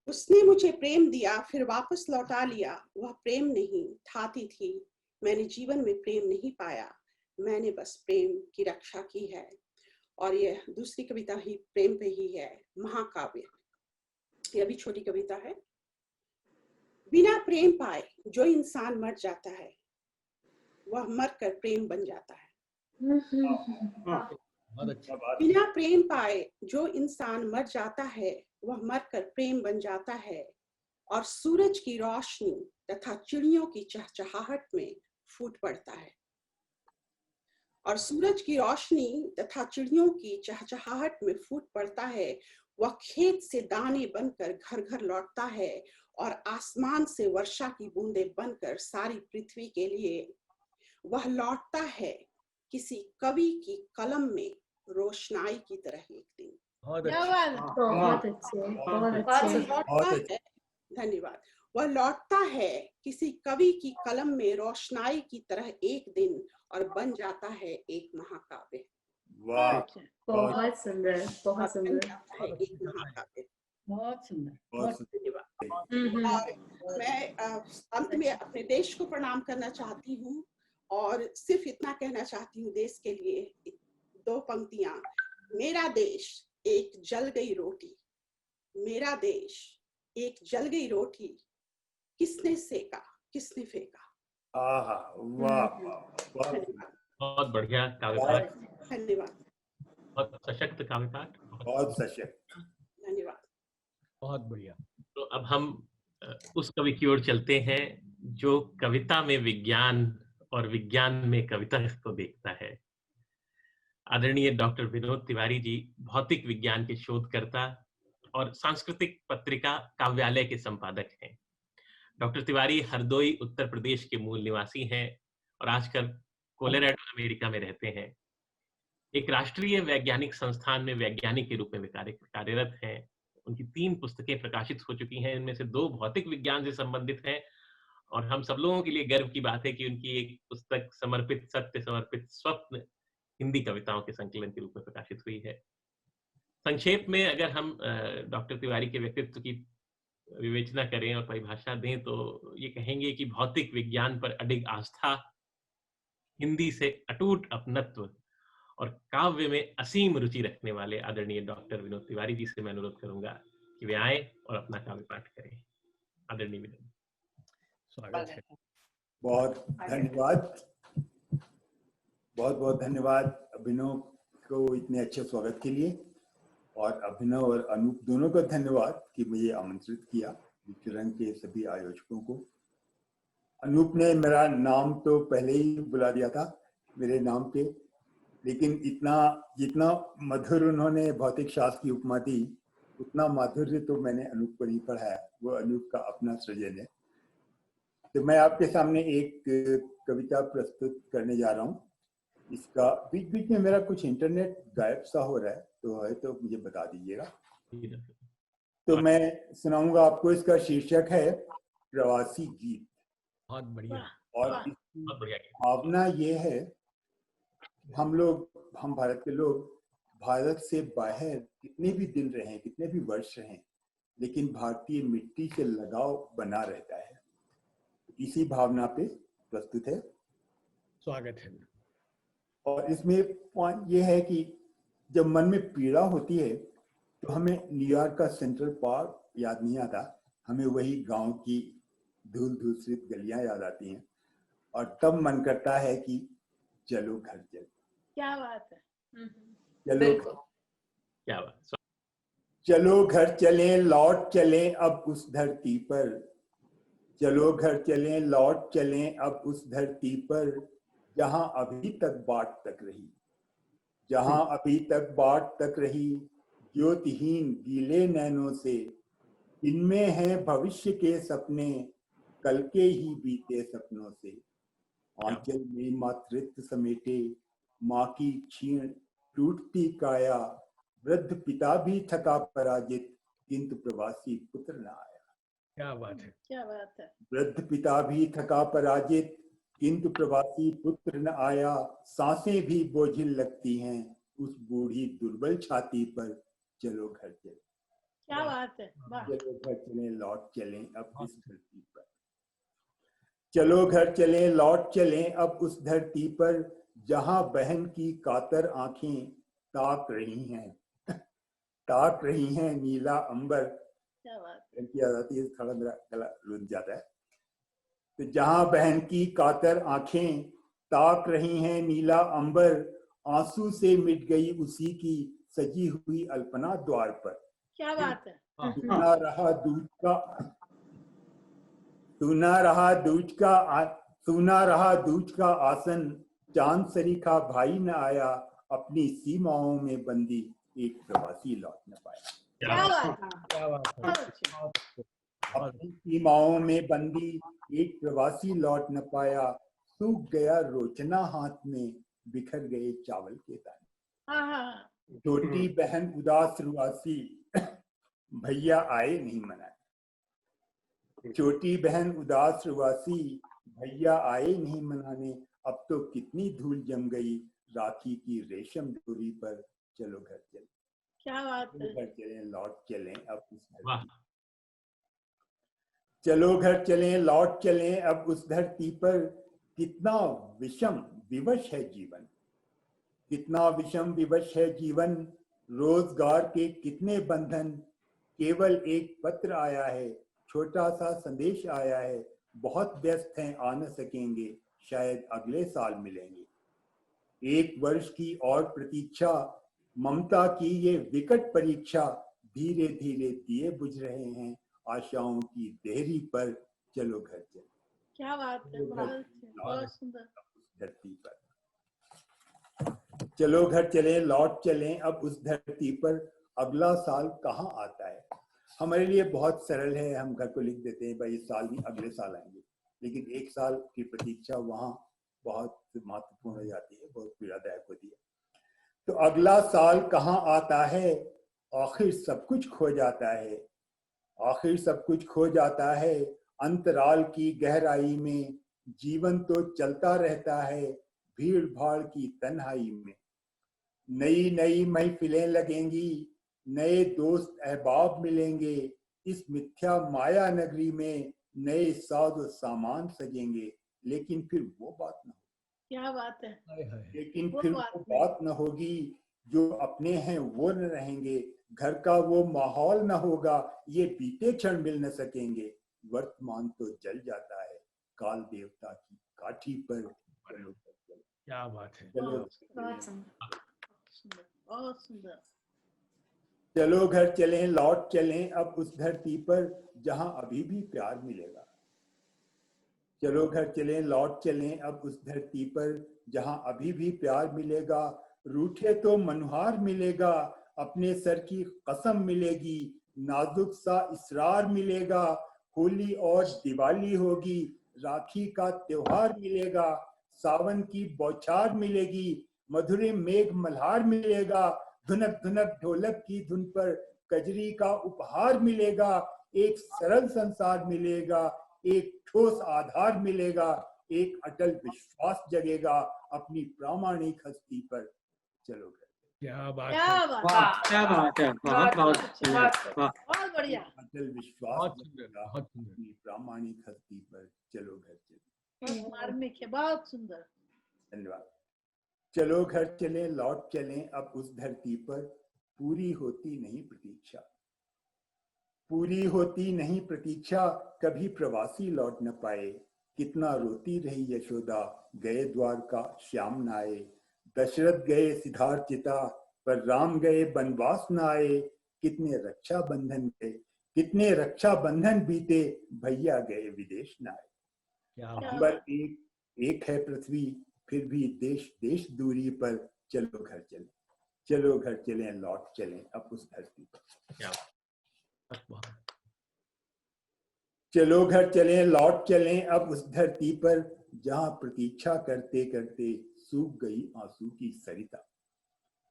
उसने मुझे प्रेम दिया, फिर वापस लौटा लिया। वह प्रेम नहीं थाती थी। मैंने जीवन में प्रेम नहीं पाया, मैंने बस प्रेम की रक्षा की है। और यह दूसरी कविता ही प्रेम पे ही है, महाकाव्य। यह भी छोटी कविता है। बिना प्रेम पाए जो इंसान मर जाता है, वह मरकर प्रेम बन जाता है। बिना प्रेम पाए जो इंसान मर जाता है, वह मरकर प्रेम बन जाता है। और सूरज की रोशनी तथा चिड़ियों की चहचहाहट में फूट पड़ता है। और सूरज की रोशनी तथा चिड़ियों की चहचहाहट में फूट पड़ता है। वह खेत से दाने बनकर घर घर लौटता है, और आसमान से वर्षा की बूंदें बनकर सारी पृथ्वी के लिए वह लौटता है, किसी कवि की कलम में रोशनाई की तरह एक दिन। बहुत अच्छे। धन्यवाद। वह लौटता है किसी कवि की कलम में रोशनाई की तरह एक दिन, और बन जाता है एक महाकाव्य। वाह बहुत सुंदर, बहुत सुंदर। एक महाकाव्य। बहुत सुंदर। बहुत धन्यवाद। और मैं अंत में अपने देश को प्रणाम करना चाहती हूँ, और सिर्फ इतना कहना चाहती हूँ देश के लिए, 2 पंक्तियां। मेरा देश एक जल गई रोटी, मेरा देश एक जल गई रोटी, किसने सेका किसने फेंका। आहा वाह वाह। बहुत बढ़िया काव्य पाठ। धन्यवाद। बहुत सशक्त काव्य पाठ। बहुत सशक्त। धन्यवाद। बहुत बढ़िया। तो अब हम उस कवि की ओर चलते हैं जो कविता में विज्ञान और विज्ञान में कविता को देखता है। आदरणीय डॉक्टर विनोद तिवारी जी भौतिक विज्ञान के शोधकर्ता और सांस्कृतिक पत्रिका काव्यालय के संपादक हैं। डॉक्टर तिवारी हरदोई उत्तर प्रदेश के मूल निवासी हैं और आजकल कोलोराडो अमेरिका में रहते हैं। एक राष्ट्रीय वैज्ञानिक संस्थान में वैज्ञानिक के रूप में कार्यरत हैं। उनकी 3 पुस्तकें प्रकाशित हो चुकी हैं, इनमें से 2 भौतिक विज्ञान से संबंधित हैं, और हम सब लोगों के लिए गर्व की बात है कि उनकी एक पुस्तक समर्पित सत्य समर्पित स्वप्न हिंदी कविताओं के संकलन के रूप में प्रकाशित हुई है। संक्षेप में अगर हम डॉक्टर तिवारी के व्यक्तित्व की विवेचना करें और परिभाषा दें तो ये कहेंगे कि भौतिक विज्ञान पर अडिग आस्था, हिंदी से अटूट अपनत्व और काव्य में असीम रुचि रखने वाले आदरणीय डॉक्टर विनोद तिवारी जी से मैं अनुरोध करूंगा कि वे आए और अपना काव्य पाठ करें। आदरणीय विनोद, स्वागत है। बहुत धन्यवाद। बहुत बहुत धन्यवाद अभिनव को इतने अच्छे स्वागत के लिए, और अभिनव और अनूप दोनों का धन्यवाद कि मुझे आमंत्रित किया। विचरण के सभी आयोजकों को। अनूप ने मेरा नाम तो पहले ही बुला दिया था मेरे नाम पे, लेकिन इतना जितना मधुर उन्होंने भौतिक शास्त्र की उपमा दी, उतना माधुर्य तो मैंने अनूप को नहीं पढ़ाया, वो अनूप का अपना सृजन है। तो मैं आपके सामने एक कविता प्रस्तुत करने जा रहा हूँ। इसका बीच बीच में मेरा कुछ इंटरनेट गायब सा हो रहा है तो मुझे बता दीजिएगा। तो मैं सुनाऊंगा आपको। इसका शीर्षक है प्रवासी गीत। बहुत बढ़िया। और भावना ये है, हम भारत के लोग भारत से बाहर कितने भी दिन रहें, कितने भी वर्ष रहें, लेकिन भारतीय मिट्टी से लगाव बना रहता है। इसी भावना पे प्रस्तुत है। स्वागत है। और इसमें पॉइंट ये है कि जब मन में पीड़ा होती है तो हमें न्यूयॉर्क का सेंट्रल पार्क याद नहीं आता, हमें वही गांव की धूल धूसरित गलियां याद आती हैं। और तब मन करता है कि चलो घर चले। क्या बात है। चलो क्या बात। चलो घर चलें लौट चलें अब उस धरती पर, चलो घर चलें लौट चलें अब उस धरती पर, जहां अभी तक बाट तक रही, जहां अभी तक बाट तक रही, ज्योतिहीन गीले नैनों से, इनमें हैं भविष्य के सपने, कल के ही बीते सपनों से। आंचल में मातृत्व समेटे माँ की क्षीण टूटती काया, वृद्ध पिता भी थका पराजित, किंतु प्रवासी पुत्र न आया। क्या बात है। क्या बात है। वृद्ध पिता भी थका पराजित, किंतु प्रवासी पुत्र न आया। सांसें भी बोझिल लगती हैं उस बूढ़ी दुर्बल छाती पर, चलो घर चले। क्या बात है। चलो घर चलें लौट चलें अब इस धरती पर, चलो घर चलें लौट चलें अब उस धरती पर, जहां बहन की कातर आंखें ताक रही हैं, ताक रही हैं नीला अंबर। क्या बात की याद आती है, थोड़ा मेरा गला रुंझ जाता है। तो जहां बहन की कातर आंखें ताक रही हैं नीला अंबर, आंसू से मिट गई उसी की सजी हुई अल्पना द्वार पर। क्या बात है। सुना रहा दूध का, सुना रहा दूज का, सुना रहा दूज का आसन, चांद सरीखा भाई न आया, अपनी सीमाओं में बंदी एक प्रवासी लौट न पाया। क्या बात है। क्या बात है। अपनी सीमाओं में बंदी एक प्रवासी लौट न पाया, सूख गया रोचना हाथ में, बिखर गए चावल के दाने। छोटी बहन उदास रुआसी, भैया आए नहीं मनाने। छोटी बहन उदास रुआसी, भैया आए नहीं मनाने। अब तो कितनी धूल जम गई राखी की रेशम डोरी पर, चलो घर चले। क्या बात है। घर चलें लौट चलें अब उस धरती, चलो घर चलें लौट चलें अब उस धरती पर। कितना विषम विवश है जीवन, कितना विषम विवश है जीवन, रोजगार के कितने बंधन, केवल एक पत्र आया है, छोटा सा संदेश आया है, बहुत व्यस्त हैं आ न सकेंगे, शायद अगले साल मिलेंगे। एक वर्ष की और प्रतीक्षा, ममता की ये विकट परीक्षा, धीरे धीरे दिए बुझ रहे हैं आशाओं की देहरी पर, चलो घर चले। क्या बात है। बहुत सुंदर। धरती पर, चलो घर चले लौट चलें अब उस धरती पर, अगला साल कहाँ आता है। हमारे लिए बहुत सरल है, हम घर को लिख देते हैं भाई इस साल नहीं अगले साल आएंगे, लेकिन एक साल की प्रतीक्षा वहाँ बहुत महत्वपूर्ण हो जाती है, बहुत पीड़ादायक होती है। तो अगला साल कहाँ आता है, आखिर सब कुछ खो जाता है, आखिर सब कुछ खो जाता है, अंतराल की गहराई में जीवन तो चलता रहता है, भीड़ भाड़ की तन्हाई में। नई नई महफिलें लगेंगी, नए दोस्त अहबाब मिलेंगे, इस मिथ्या माया नगरी में नए साज सामान सजेंगे, लेकिन फिर वो बात न होगी। क्या बात है। लेकिन फिर वो बात न होगी, जो अपने हैं वो न रहेंगे, घर का वो माहौल न होगा, ये बीते क्षण मिल न सकेंगे, वर्तमान तो जल जाता है काल देवता की काठी पर। क्या बात है। बहुत सुंदर। चलो घर चलें लौट चलें अब उस धरती पर, जहां अभी भी प्यार मिलेगा। चलो घर चलें लौट चलें अब उस धरती पर, जहां अभी भी प्यार मिलेगा। रूठे तो मनुहार मिलेगा, अपने सर की कसम मिलेगी, नाजुक सा इसरार मिलेगा। होली और दिवाली होगी, राखी का त्योहार मिलेगा, सावन की बौछार मिलेगी, मधुरे मेघ मल्हार मिलेगा, धुनक धुनक ढोलक की धुन पर कजरी का उपहार मिलेगा। एक सरल संसार मिलेगा, एक ठोस आधार मिलेगा, एक अटल विश्वास जगेगा अपनी प्रामाणिक हस्ती पर, चलो घर। क्या बात क्या है। बात। क्या बात है। बहुत बढ़िया। अटल विश्वास जगेगा अपनी प्रामाणिक हस्ती पर, चलो घर चले। मार्मिक है, बहुत सुंदर। धन्यवाद। चलो घर चले लौट चलें अब उस धरती पर, पूरी होती नहीं प्रतीक्षा, पूरी होती नहीं प्रतीक्षा, कभी प्रवासी लौट न पाए, कितना रोती रही यशोदा, गए द्वारका श्याम न आए। दशरथ गए सिद्धार्थ चिता, पर राम गए वनवास न आए। कितने रक्षा बंधन गए, कितने रक्षा बंधन बीते, भैया गए विदेश न आए। नंबर एक है पृथ्वी, फिर भी देश देश दूरी पर, चलो घर चले, चलो घर चले, लौट चले अब उस धरती पर। चलो घर चले, लौट चले अब उस धरती पर, जहां प्रतीक्षा करते करते सूख गई आंसू की सरिता।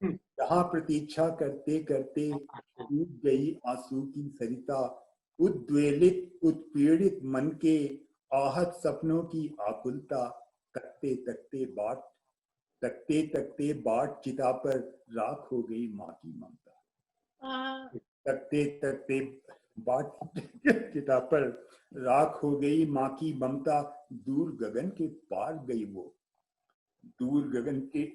जहां प्रतीक्षा करते करते सूख गई आंसू की सरिता। उद्वेलित उत्पीड़ित मन के आहत सपनों की आकुलता। तकते तकते बाट चिता पर, राख हो गई माँ की ममता। तकते तकते बाट चिता पर, राख हो गई माँ की ममता। दूर गगन के पार गई वो, दूर गगन के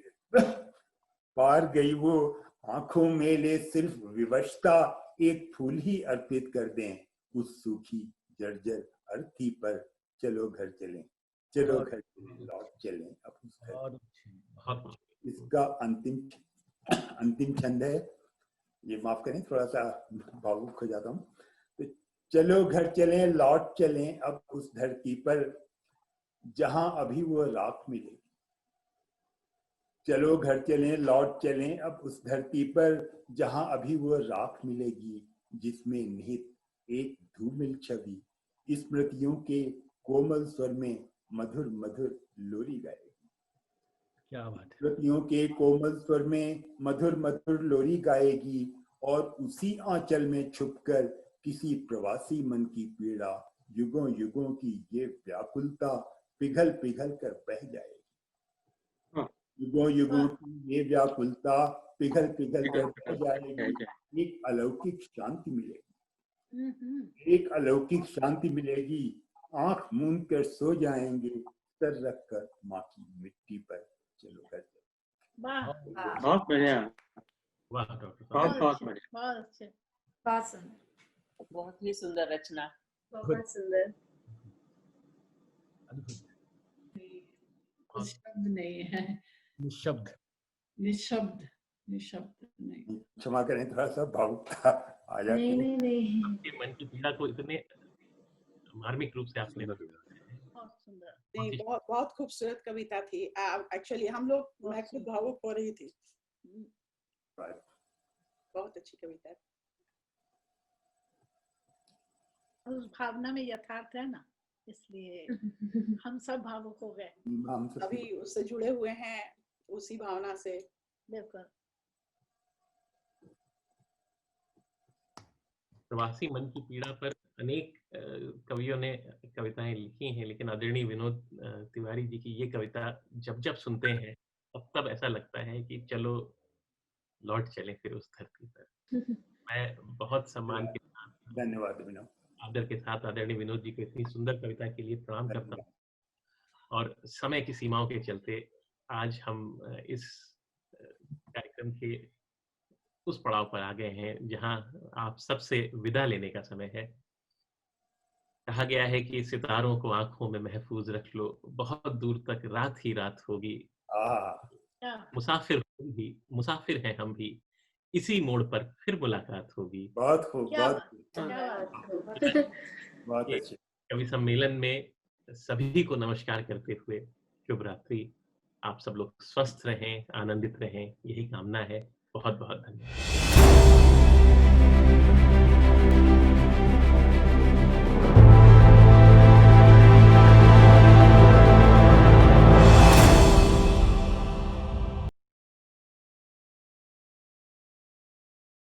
पार गई वो, आंखों में ले सिर्फ विवशता। एक फूल ही अर्पित कर दें उस सूखी जर्जर अर्थी पर, चलो घर चलें, चलो घर चलें, लौट चलें अब उस घर। इसका अंतिम छंद है, ये माफ करें थोड़ा सा भावुक हो जाता हूँ। तो चलो घर चलें, लौट चलें अब उस धरती पर, जहां अभी वो राख मिलेगी। चलो घर चलें, लौट चलें अब उस धरती पर, जहां अभी वो राख मिलेगी। जिसमें निहित एक धूमिल छवि स्मृतियों के कोमल स्वर में मधुर मधुर लोरी गाएगी। क्या बात है। स्मृतियों के कोमल स्वर में मधुर मधुर लोरी गाएगी, और उसी आंचल में छुपकर किसी प्रवासी मन की पीड़ा, युगों युगों की ये व्याकुलता पिघल पिघल कर बह जाएगी। युगों युगों की ये व्याकुलता पिघल पिघल कर बह जाएगी। एक अलौकिक शांति मिलेगी, एक अलौकिक शांति मिलेगी। आंख मूंद कर सो जाएंगे, सर रख कर माँ की मिट्टी पर, चलो घर चलो। बहुत बढ़िया, वाह डॉक्टर बहुत बढ़िया, बहुत अच्छे, बहुत सुंदर, बहुत ही सुंदर रचना, बहुत सुंदर। कुछ शब्द नहीं है, निशब्द निशब्द निशब्द नहीं। क्षमा करें, थोड़ा सा भावुकता आ जाती है। नहीं आपके मन की पीड़ा को इतने मार्मिक रूप से आपने बहुत सुंदर। नहीं, बहुत बहुत खूबसूरत कविता थी। एक्चुअली हम लोग, मैं खुद भावुक हो रही थी। बहुत अच्छी कविता। उस भावना में यथार्थ है ना, इसलिए हम सब भावुक हो गए। अभी उससे जुड़े हुए हैं, उसी भावना से। बिल्कुल। प्रवासी मन की पीड़ा पर अनेक कवियों ने कविताएं लिखी हैं, लेकिन आदरणीय विनोद तिवारी जी की ये कविता जब जब सुनते हैं तब ऐसा लगता है कि चलो लौट चले फिर उस धरती पर। मैं बहुत सम्मान के साथ, धन्यवाद विनोद, आदर के साथ आदरणीय विनोद जी को इतनी सुंदर कविता के लिए प्रणाम करता हूँ। और समय की सीमाओं के चलते आज हम इस कार्यक्रम के उस पड़ाव पर आ गए हैं जहां आप सबसे विदा लेने का समय है। कहा गया है कि सितारों को आंखों में महफूज रख लो, बहुत दूर तक रात ही रात होगी। मुसाफिर हैं हम भी, इसी मोड़ पर फिर मुलाकात होगी। बहुत खूब, बहुत अच्छे। कवि सम्मेलन में सभी को नमस्कार करते हुए शुभ रात्रि। आप सब लोग स्वस्थ रहें, आनंदित रहें, यही कामना है। बहुत बहुत धन्यवाद।